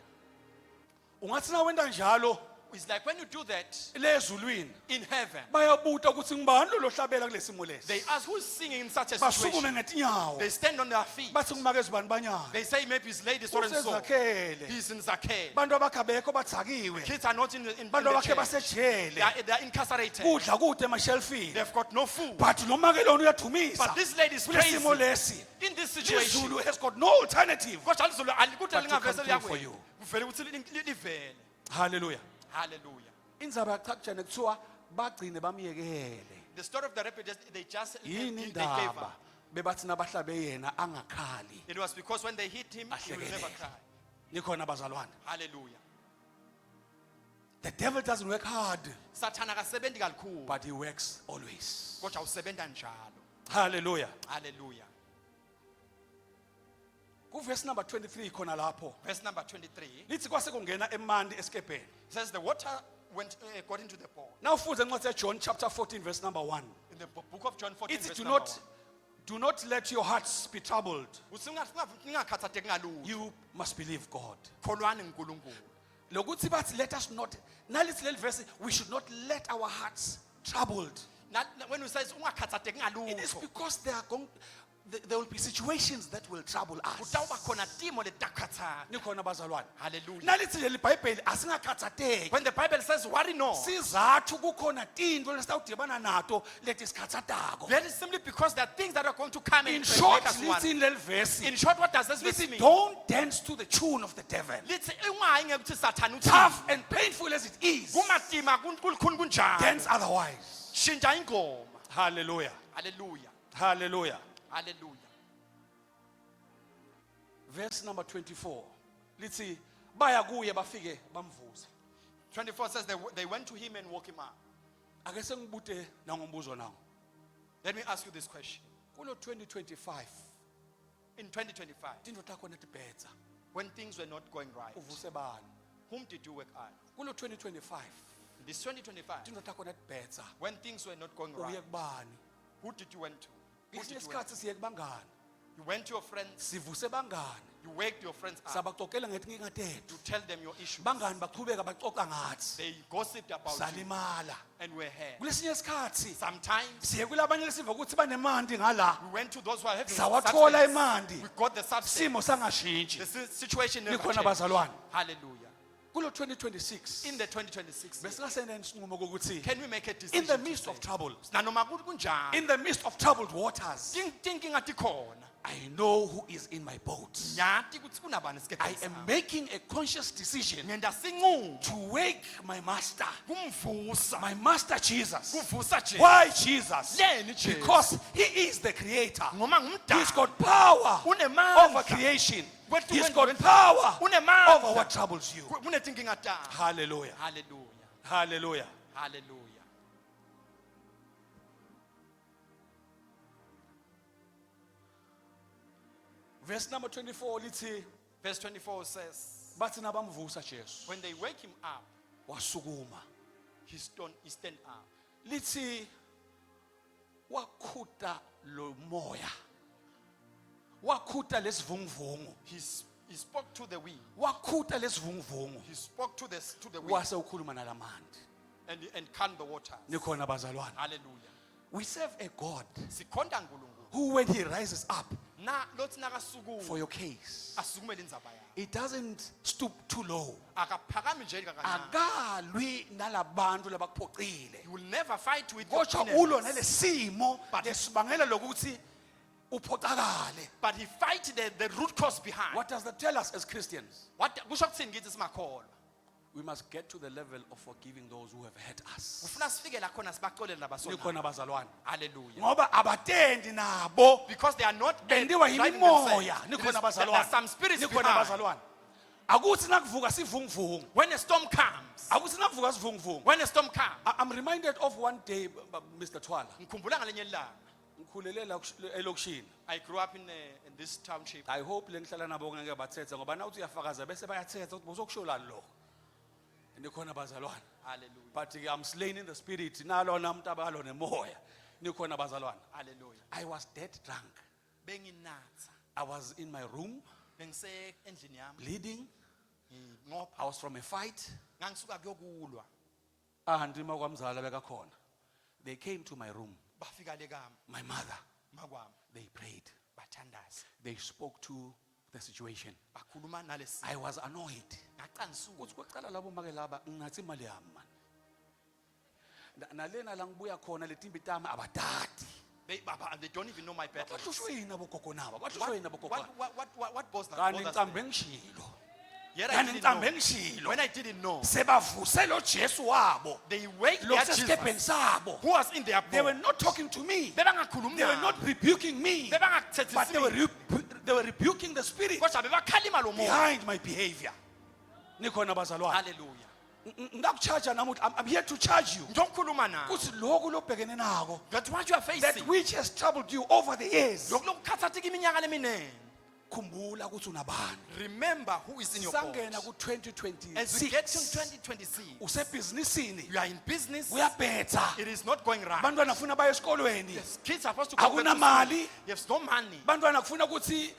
Ungathi na wenda njalo It's like when you do that lezulwini in heaven, bayabuta ukuthi ngibani lo lohlabela kulesimo they lesi. ask who's singing in such a Basukume situation. ngetinyawo. They stand on their feet. Bathi ngimake zibani banyana. They say maybe it's lady so and so. Usezakhele. He's in Zakhele. Bantu abakhabekho bathakiwe. Kids are not in Bantu the abakhe church. basejele. They are incarcerated. Kudla kude emashelfini. They've got no food. But noma ke lona uyadumisa. But this lady is crazy. Kulesimo lesi. In this situation, Zulu has got no alternative but to but to come through for you. Hallelujah. Hallelujah. Hallelujah. Indzaba yaqhaqjana kuthiwa bagcine bamyekele. The story of the rapid, they just Yini they gave indaba up. bebathi nabahlabe yena angakhali. It was because when they hit him, he will never cry. Nikhona bazalwane. Hallelujah. The devil doesn't work hard, Satan akasebenzi kakhulu, but he works always. kodwa usebenza njalo. Hallelujah. Hallelujah. Verse number 23 khona lapho. Verse number 23 Lithi kwase kungena emandi esikepeni. says the water got into the boat. Now futhi encwadi John chapter 14 verse number 1. In the book of John 14, It's verse do number not let your hearts be troubled. 1. Ningakhathazeki ngalutho. You must believe God. Kholwani uNkulunkulu. Lokuthi bathi let us not. Nalithi leli verse we should not let our hearts troubled. When we say ungakhathazeki It is ngalutho, because there will be situations that will trouble us. kutawuba khona timo letakhathana. Nikhona bazalwane. Hallelujah. Nalithi leli Bible asingakhathateki. When the Bible says worry no, Sizathu kukhona tinto lesitawudibana nato leti sikhathatako. that is simply because there are things that are going to come In and short, make us lithi worry. in leli verse In short, what does this verse lithi mean? don't dance to the tune of the devil. Lithi ungayi ngekuthi Satan uthini. Tough and painful as it is, Kumatima kulukhuni kunjalo. dance otherwise. Shintsha ingoma. Hallelujah. Hallelujah. Hallelujah. Hallelujah. Verse number 24. Lithi baya kuye bafike bamvuza. 24 says they went to him and woke him up. Ake sengibute nangombuzo nawo. Let me ask you this question. Kulo 2025 In 2025, tinto takho netibhetsa when things were not going right, uvuse bani. whom did you work at? Kulo 2025 This 2025, tinto takho netibhetsa when things were not going uye right, kubani. who did you went to? Who Ngesinye did you went isikhathi siye kubangani. to? You went to your friends, Sivuse bangani. you waked your friends up, Sabaxoxela ngetinkinga tethu. you tell them your issues. Bangani baqhubeka baxoxa ngathi. They gossiped about you Salimala. and were hurt. Kulesinye isikhathi Sometimes siye kulabanye lesiva ukuthi banemandi ngala. we went to those who are having Sawathola substance. imandi. We got the substance. Simo sangashintshi. The situation never Nikhona changed. bazalwane. Hallelujah. Kulo 2026 In the 2026 year, besingasena isinqumo kokuthi can we make a decision? in the to midst say, of trouble, nanoma kunjani, in the midst of troubled waters, tinkinga tikhona. I know who is in my boat. Nyati ukuthi kunabani I esikepeni am sami. making a conscious decision Ngenda sinqumo to wake my master, kumvusa. my master Jesus. Kuvusa nje. Why Jesus? Yena Jesu. Because he is the creator. Ngoma He's ngumdali. got power Unemandla. over creation. Wethu He's wenza- got power Unemandla. over what troubles you. Kunetinkinga takho. Hallelujah. Hallelujah. Hallelujah. Hallelujah. Verse number 24 lithi Verse 24 says, bathi nabamvusa Jesu when they wake him up, wasukuma. he stand up. Lithi wakhuta lo moya. Wakhuta lesivunguvungu. He spoke to the wind. Wakhuta lesivunguvungu. He spoke to the wind Wase ukhuluma nalamandi. and calmed the waters. Nikhona bazalwane. Hallelujah. We serve a God Sikhonda uNkulunkulu. who when he rises up Na lothi nakasukuma for your case, asukumele indzaba yakhe. it doesn't stoop too low. Akaphakami nje kancane. Akalwi nalabantu labakuphoqile. You will never fight with the Kodwa enemies. ulo nalesimo lesibangela lokuthi uphoqakale. But he fight the root cause behind. What does that tell us as Christians? What kusho kuthini kithi simakholwa? We must get to the level of forgiving those who have hurt us. Kufuna sifike la khona sibaxolele nabasona. Nikhona bazalwane. Hallelujah. Ngoba abatendi nabo Because they are not bendiwa driving yimimoya. themselves. Nikhona There are bazalwane. some spirits Nikhona behind. bazalwane. Akuthi nakuvuka sivunguvungu. When a storm comes, Akuthi nakuvuka sivunguvungu. when a storm comes, I'm reminded of one day, Mr. Twala. ngikhumbula ngalenye ilanga. Ngikhulele la elokishini. I grew up in this township. I hope le ngihlala nabo ngeke bathethe ngoba nawuthi uyafakaza bese bayathetha ukuthi bozokusholani lo. Nikhona bazalwane. Hallelujah. But I'm slain in the spirit. Nalona umuntu abalo nemoya. Nikhona bazalwane. Hallelujah. I was dead drunk. Benginatha. I was in my room Bengise endlini yami. bleeding. Ngopha I was from a fight. ngangisuka kuyokulwa. Ahandima kwamzala bekakhona. They came to my room. Bafika le kami My mother. makwami They prayed. bathandaza. They spoke to the situation. Bakhuluma nalesi. I was annoyed. Ngaqanisuka. Kuthi kwacala labo make laba ngathi imali yami man. Nalena la ngibuya khona letimbi tami abatati. They don't even know my battle. Bahlushwe yini abogogo nabo? Bahlushwe yini abogogo? What bothers Kanti bothers ngicambe them? ngishilo. Yet I Kanti didn't ngicambe know. ngishilo. When I didn't know, Sebavuse lo Jesu wabo. they wake their Lokusesikepeni Jesus sabo. who was in their They were boat. not talking to me. Bebangakhulumi They were nami. not rebuking me. But they were, Bebangathethisi. they were rebuking the spirit Kodwa bebakhalima lo moya. behind my behavior. Nikhona bazalwane. Hallelujah. Ngakucharge namuthi I'm here to charge you. Ngizokhuluma nawe. Kuthi lokhu lobhekene nako. That's what you are That facing. which has troubled you over the years. Lokhu lokukhathatheka iminyaka leminene. Khumbula ukuthi unabani. Remember who is in your boat. Sangena ku As we get to 2026. 2026, Usebhizinisini. you are in business. Uyabhetha. It is not going right. Abantwana afuna baye esikolweni. Yes, kids are supposed to go back to Akunamali. school. There's no money. Abantwana kufuna ukuthi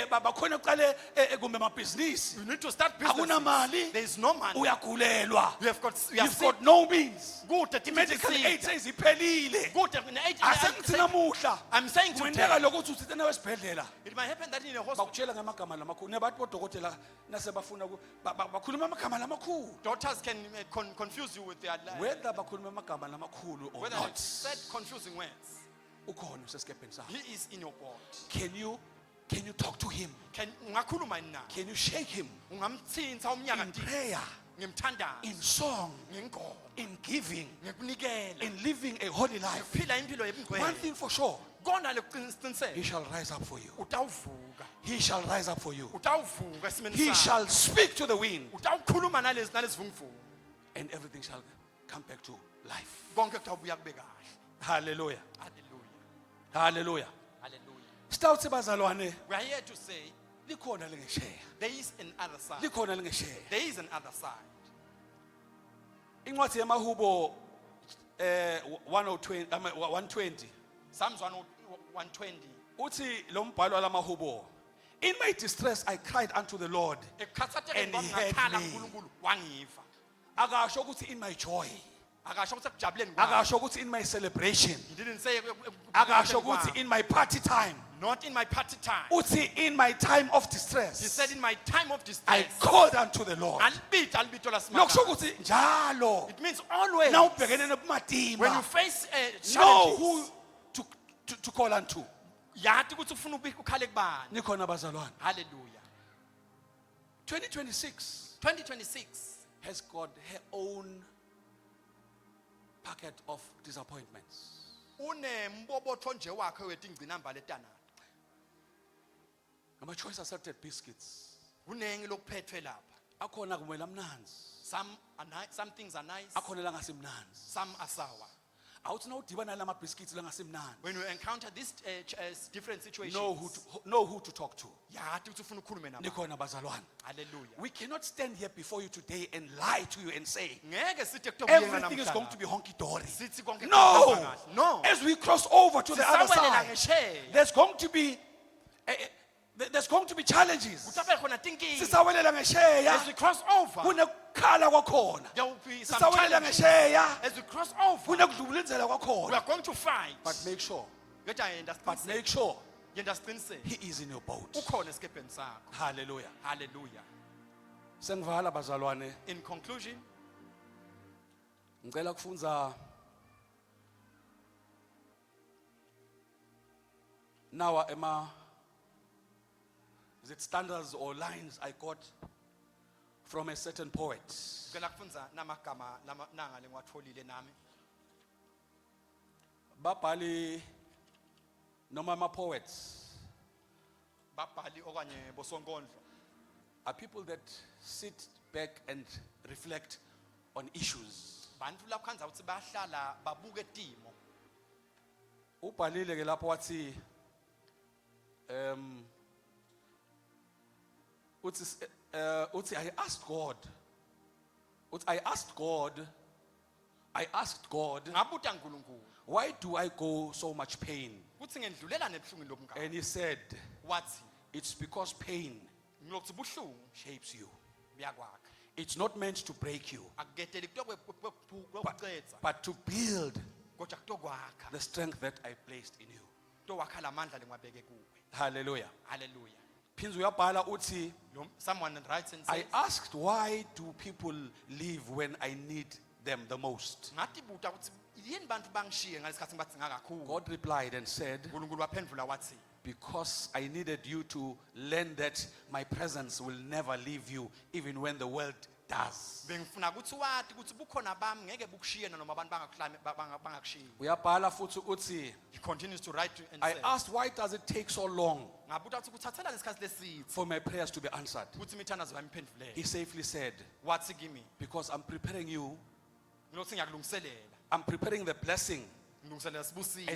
bakhona uqale kumbe amabhizinisi. You need to start business. Akunamali. There is no money. Uyagulelwa. You have You've got no means. good Medical aid seyiziphelile. good Asengithi namuhla. I'm saying Kwenteka today, lokuthi uthithe nawe esibhedlela. it might happen that in a hospital, Bakutshela ngamagama lamakhulu. Nebathi bodokotela nase bafuna bakhuluma amagama lamakhulu. doctors can confuse you with their life. Whether bakhuluma amagama lamakhulu or Whether they not. said confusing words, Ukhona usesikepeni sakho. he is in your boat. Can you talk to him? Ungakhuluma naye. Can you shake him Ungamthinta in umnyaka prayer, ngimthandaza, in song, ngengoma, in giving, ngikunikela, in living a holy life? phila impilo One yebungcwele. thing for sure, Kona he leqiniseko shall rise up for you. utawuvuka. He shall rise up for you. Utawuvuka esimeni He sakho. shall speak to the wind, Utawukhuluma nalezivunguvungu. and everything shall come back to life. Konke kutawubuya kube kahle. Hallelujah. Hallelujah. Hallelujah. Hallelujah. Stawuthi bazalwane, We are here to say likhona lingesheya. there is another side. Likhona lingesheya. There is another side. Incwadi yamahubo 120 Psalms 120. uthi lo mbhalo lamahubo, in my distress I cried unto the Lord. Ekukhathathekeni And kwami he heard ngakhala me. kuNkulunkulu wangiva. Akasho ukuthi in my joy. Akasho ukuthi ekujabuleni kwami. Akasho ukuthi in my celebration. He didn't say Akasho ukuthi in my party time. not in my party time. Uthi in my time of He distress said in my time of I distress. called unto the Lord. Albito Lokusho lasimanga. ukuthi njalo It means always na ubhekene when you nobumatima, face know challenges, who to call unto. yathi ukuthi ufuna ukhale kubani. Nikhona bazalwane. Hallelujah. 2026 2026 has got her own packet of disappointments. unembobotho nje wakhe wetingcinamba letanata. Ama-choice assorted biscuits. Kunengi lokuphethwe lapha. Akhona kumele amnanzi. Some things are nice, Akhona langasimnanzi. some are sour. Awuthi na udibana lama biscuits langasimnanzi. When you encounter these different situations, Know who to talk to. yathi ukuthi ufuna ukhulume nabo. Nikhona bazalwane. Hallelujah. We cannot stand here before you today and lie to you and say Ngeke sithi ekuthobuyenga everything is going to be honky dory. Sithi konke No. kuhamba kahle. No. As we cross over to the other Sisawelela side, ngesheya. there's going to be challenges. Kutabe khona tinkinga. Sisawelela As ngesheya, we cross over, kunekukhala kwakhona. there will be some Sisawelela challenges. ngesheya, As we cross over, kunekudlubulenzela we kwakhona. are going to fight. But make sure, Yeta make sure yenda siqiniseke. he is in your boat. Ukhona esikepeni sakho. Hallelujah. Hallelujah. Sengivala bazalwane, In conclusion, ngicela kufunza now is it standards or lines I got from a certain poet. ngicela kufunza namagama nanga lengiwatholile nami. Babhali noma ama-poets Babhali okanye bosonkondlo. are people that sit back and reflect on issues. Bantu lapho khanza ukuthi bahlala babuke timo. Ubhalile ke lapho wathi uthi I asked God, Ngabuta uNkulunkulu. why do I go so much pain? Kuthi ngendlulela nebuhlungu lobungaka. And he said, Wathi it's because pain ngilokuthi buhlungu shapes you. biyakwakha. It's not meant to break you, Akuketeli kutokucetsa, but to build kodwa kutokwakha. the strength that I placed in you. Kutowakha lamandla lengwabeke kuwe. Hallelujah. Hallelujah. Phinzu uyabhala uthi, Someone writes and I says, asked, why do people leave when I need them the most? ngatibuta ukuthi yini bantu bangishiye ngalesikhathi ngibadzinga kakhulu. God replied and said, uNkulunkulu waphendula wathi, because I needed you to learn that my presence will never leave you, even when the world does. bengifuna ukuthi wathi ukuthi bukhona bami ngeke bukushiye noma abantu bangakushiyi. Uyabhala futhi uthi, He continues to write and I say, asked, why does it take so long ngabuta ukuthi kuthathela lesikhathi leside for my prayers to be answered? ukuthi imithandazo yami iphenduleke. He safely said, Wathi kimi, because I'm preparing you, ngilokuthi ngiyakulungiselela, I'm preparing the blessing ngilungiselela and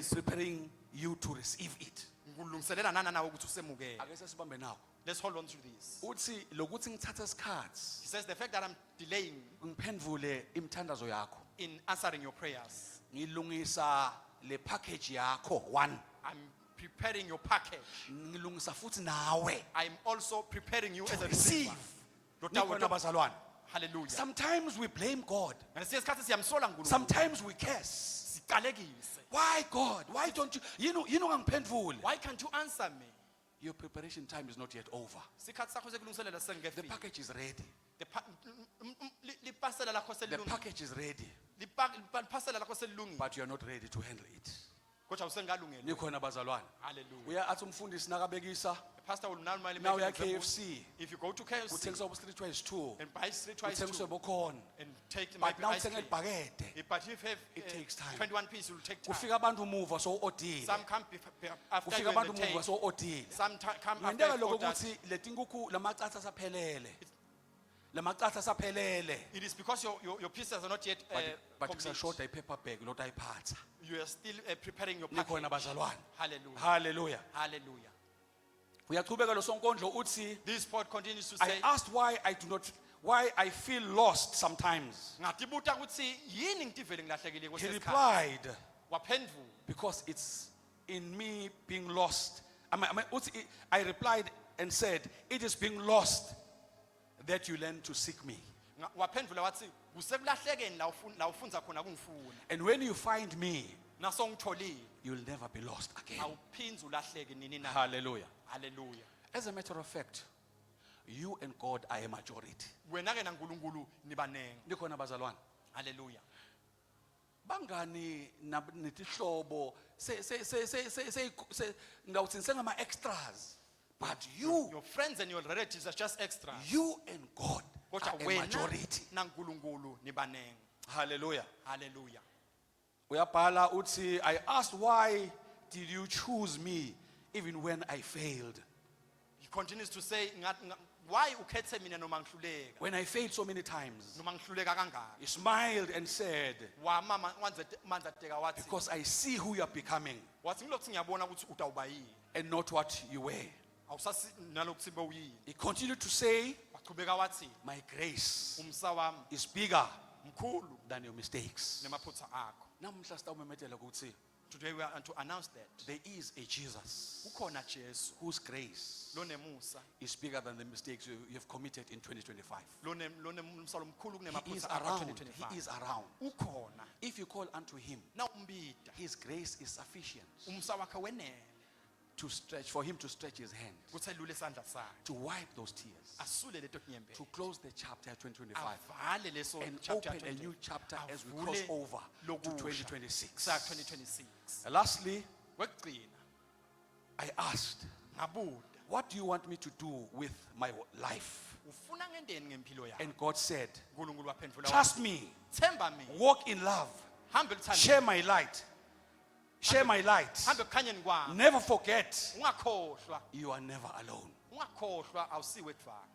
sibusiso, preparing you to receive it. ngikulungiselela nawe ukuthi usemukele. Ake sesibambe nawo. Let's hold on to this. Uthi lokuthi ngithatha isikhathi He says the fact that I'm delaying ngiphendvule imithandazo yakho, in answering your prayers, ngilungisa le package yakho one, I'm preparing your package. ngilungisa futhi nawe I'm also preparing you as a receive. receiver. Nikhona bazalwane. Hallelujah. Sometimes we blame God. Ngalesikhathi isikhathi siyamsola uNkulunkulu. Sometimes we curse. Siqalekise. Why God? Why don't you ngangiphendvule? Why can't you answer me? Your preparation time is not yet over. Isikhathi sakho sekulungiselela The sengekefika. package is ready. Lipasela lakho The selilungile. package is ready, Lipasela lakho selilungile. but you are not ready to handle it. Kodwa usengalungele. Nikhona bazalwane. Hallelujah. Uya athi umfundisi nakabekisa, The pastor will normally now make uya an example. KFC, If you go to KFC uthengiswa bo-3 twice 2, and buy 3 twice uthengiswe 2 bokhona. and take my But now ice uthenga cream. ibhakede. But if you have It takes time. 21 pieces, it will take time. Kufika abantu muva so odile. Some come after you Kufika and abantu they muva take. so odile. Some come after Ngenteka you've lokho ordered. ukuthi letinkukhu lamacatha saphelele. Lamacatha saphelele. It is because your pieces are not yet But complete. kusashota ipaper bag lotayiphatha. You are still preparing your Nikhona package. bazalwane. Hallelujah. Hallelujah. Hallelujah. Uyaqhubeka lo sonkondlo uthi, This part continues to I say, asked why I feel lost sometimes. ngatibuta ukuthi yini ngitivele ngilahlekile He kwesikhathi. replied, Waphendvula. because it's in me being lost. I replied and said, it is being lost that you learn to seek me. Waphendvula wathi kusekulahlekeni la ufundza khona kungifuna. And when you find me, Naso ngitholile you'll never be lost again. awuphindze ulahleke nini na. Hallelujah. Hallelujah. As a matter of fact, you and God are a majority. Wena ke naNkulunkulu nibanengi. Nikhona bazalwane. Hallelujah. Bangani netihlobo ngawuthi sengama extras. But Your friends and your relatives are just extra. you and God Kodwa are a wena majority. naNkulunkulu nibanengi. Hallelujah. Hallelujah. Uyabhala uthi, I asked, why did you choose me even when I failed? He continues to say, why ukhethe mina noma ngihluleka? When I failed so many times. Noma ngihluleka kangaka? He smiled and said, Wamama manza teka wathi, because I see who you are becoming wathi ngilokhu ngiyabona ukuthi utawuba yini. and not what you were. Awusasi nalokhu sibe uyini. He continued to say, Wachubeka wathi, my grace umsa wami is bigger mkhulu than your mistakes. nemaphutsa akho. Namuhla sitawumemetela ukuthi Today we are to announce that there is a Jesus ukhona Jesu whose grace lonemusa, is bigger than the mistakes you have committed in 2025. lonemsalo mkhulu He is kunemaphutsa akho around. 2025. He is around. Ukhona. If you call unto him, Na umbida, his grace is sufficient umsa wakhe wenele for him to stretch his hand, ukuthi elule isandla sakhe. to wipe those tears, Asule leto nyembezi. to close the chapter 2025 Avale leso and chapter open a 20. new chapter as we Avule cross over to lokusha 2026. sa 2026. Lastly, Wekugcina I asked, ngabuda, what do you want me to do with my life? ufuna ngendeni ngempilo yakho? And God said, uNkulunkulu waphendula trust me, wathi, themba mina, walk in love, hambe luthando, share my light, share my light. hambe kukhanyeni kwami. Never forget, Ungakhohlwa, you are never alone. ungakhohlwa awusiwe edvana.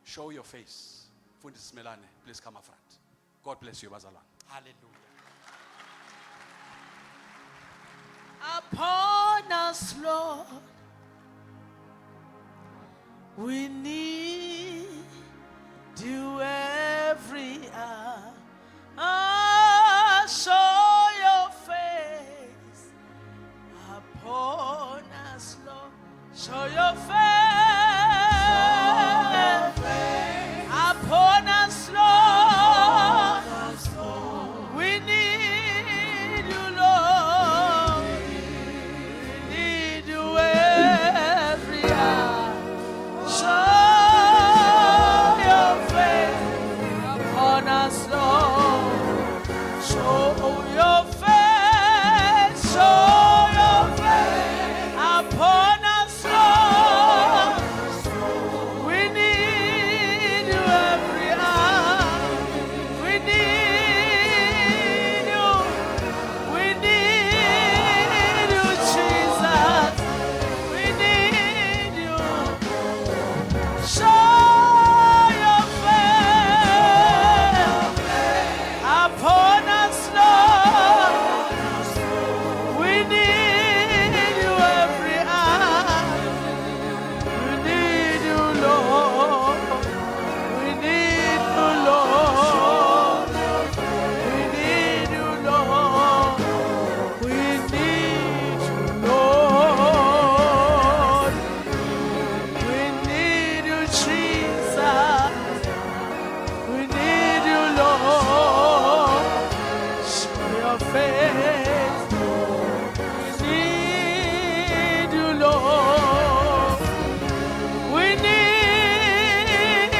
Show your face. Fundisi Simelane, please come up front. God bless you, bazalwane. Hallelujah. Upon us, Lord, we need you every hour. Show your face upon us, Lord. Show your face upon us, Lord. Show your face, show your face upon us, Lord. We need you every hour. We need you. We need you, Jesus. We need you. Show your face upon us, Lord. We need you every hour. We need you, Lord. We need you, Lord. We need you, Lord. We need you, Lord. We need you, Jesus. We need you, Lord. Show your face. We need you, Lord. We need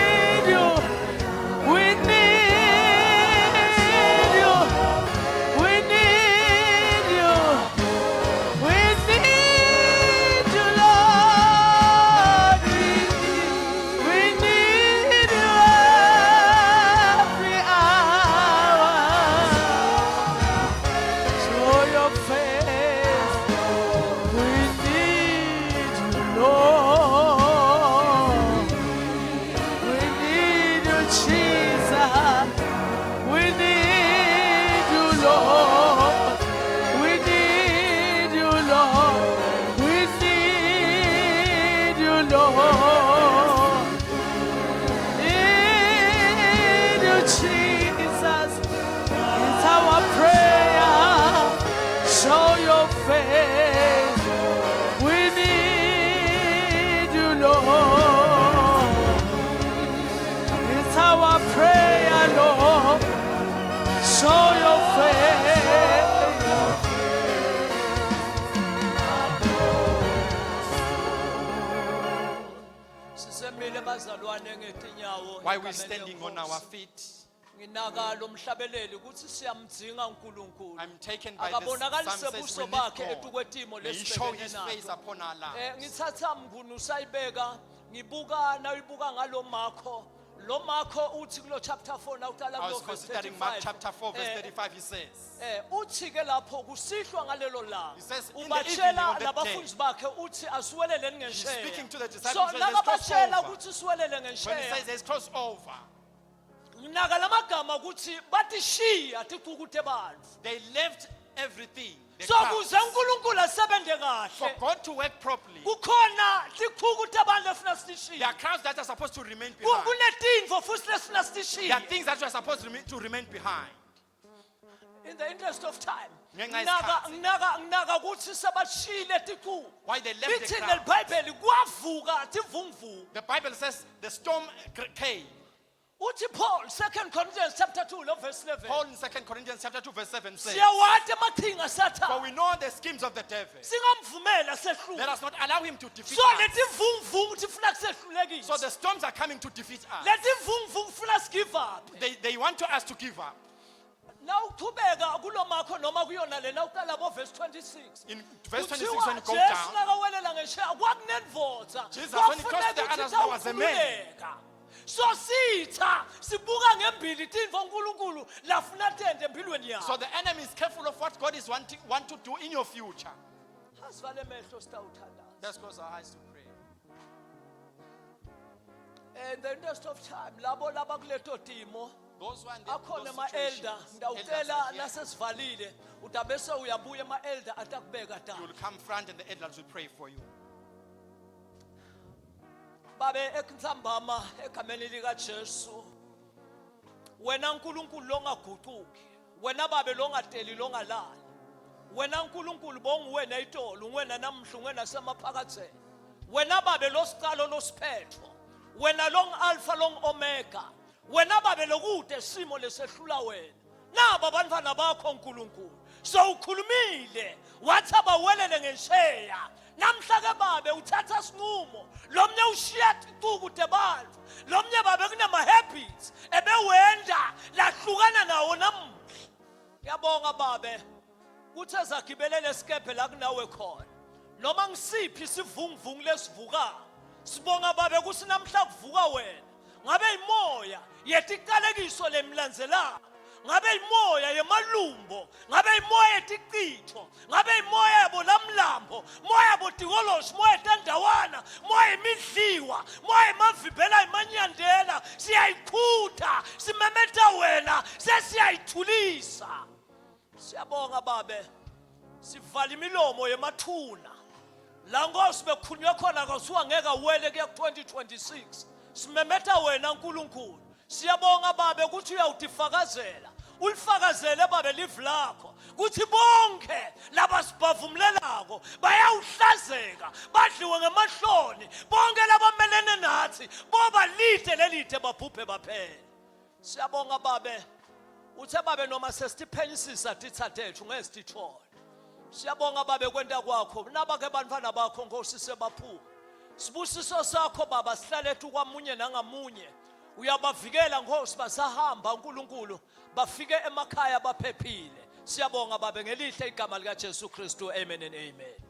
you. We need you. We need you. We need you, Lord. We need you every hour. Show your face. We need you, Lord. We need you, Jesus. We need you, Lord. We need you, Lord. We need you, Lord. Need you, Jesus. It's our prayer. Show your face. We need you, Lord. It's our prayer, Lord. Show your face. Sisemile bazalwane ngetinyawo. Why we standing on our feet? Nginaka lo mhlabeleli ukuthi siyamdzinga uNkulunkulu. I'm taken by this. Akabonakalise Psalm says buso we bakhe need God. etukwetimo May He show lesibhekene His face nazo. upon our lives. Ngithatha mngunu sayibeka ngibuka nayibuka ngalo makho. Lo makho uthi kulo chapter 4 nawuqala I was kulo verse considering Mark 35. chapter 4, verse 35. He says, Uthi ke lapho kusihlwa ngalelo la. He says, in the Ubatshela evening of that labafundi bakhe uthi asiweleleni He's ngesheya. speaking to the disciples, So says, "Let's cross nakabatshela over." ukuthi siwelele When He ngesheya. says there's crossover, Nginaka lamagama ukuthi batishiya tiqukuthe bantfu. they left everything. The So crowd. kuze uNkulunkulu asebenze For kahle. God to work properly, Kukhona tiqukuthe abantu lefuna there sitishiye. are crowds that are supposed to remain behind. Kunetinto futhi lesifuna There are sitishiye. things that are supposed to remain behind. In the interest of time. Ngenxa Nginaka ukuthi sabashile tiqukuthe. Why they left the Lithi crowd. nelibhayibheli kwavuka tivungvuka. The Bible says the storm came. Uthi Paul 2 Corinthians chapter 2 lo verse 11. Paul in 2 Corinthians chapter 2, verse 7 says, Siyawati amaqhinga For sathana. we know the schemes of the devil. Singamvumela Let sehlule. us not allow him to defeat So us. leti vungvungu tifuna kusehlulekisa. So the storms are coming to defeat us. Leti vungvungu funa give up. They want us to give up. Nawuqhubeka kulo makho noma kuyona lena uqala bo verse 26. In verse 26, Kuthiwa when you go Jesu down, nakawelela ngesheya kwakunendvodza. Jesus, when he crossed the Kwafuneka others, ukuthi there was a man. awukhululeka. So sitha sibuka ngembili tintfo uNkulunkulu lafuna tente empilweni yakho. So the enemy is careful of what God is want to do in your future. Asivale emehlo sitawuthandaza. Let's close our eyes to pray. In the interest of time, labo labakuleto timo, Those who are in akhona those ama-elder, situations, ndawucela elders are here. nasesivalile, utabese uyabuya ama-elder atakubeka You tala. will come front and the elders will pray for you. Babe ekuntsambama egameni lika Jesu. Wena uNkulunkulu longaguquki. Wena babe longateli longalali. Wena uNkulunkulu bonguwena itolo, ungwena namhla, ungwena semaphakatheni. Wena babe losiqalo losiphetho. Wena long alpha long omega. Wena babe lokude simo lesehlula wena. Naba bantwana bakho uNkulunkulu. So ukhulumile, wathi abawelele ngesheya. Namhla ke babe uthatha sinqumo. Lomnye ushiya icuku tebantfu. Lomnye babe kunama habits ebewenda nawo namuhla. Ngiyabonga babe. Kuthi ezagibele lesikebhe la kunawe khona. Noma ngisiphi isivunguvungu lesivuka. Sibonga babe kuthi namhla kuvuka wena. Ngabe imoya yetiqalekiso lemlandzela. Ngabe imoya yemalumbo, ngabe imoya yetiqitho, ngabe imoya yabo lamlambo, moya botikoloshi, moya tandawana, moya imidliwa, moya mavibela imanyandela, siyayikhutha, simemeta wena, sesiyayithulisa. Siyabonga babe. Sivala imilomo yemathuna. La ngosi bekhunywe khona kasuka ngeke uwele kuya 2026. Simemeta wena uNkulunkulu. Siyabonga babe ukuthi uyawutifakazela. Ulifakazele babe live lakho. Kuthi bonke laba sibavumlelako bayawuhlazeka, badliwe ngemahloni. Bonke labamelene nathi boba lide lelide baphuphe baphela. Siyabonga babe. Uthe babe noma sesitiphenyisisa dithathethu ngesitithola. Siyabonga babe kwenta kwakho. Nabake bantwana bakho Nkosi sebaphuma. Sibusiso sakho baba sihlalethu kwamunye nangamunye. Uyabavikela Nkosi basahamba uNkulunkulu bafike emakhaya baphephile. Siyabonga babe ngelihle igama lika Jesu Kristu. Amen and amen.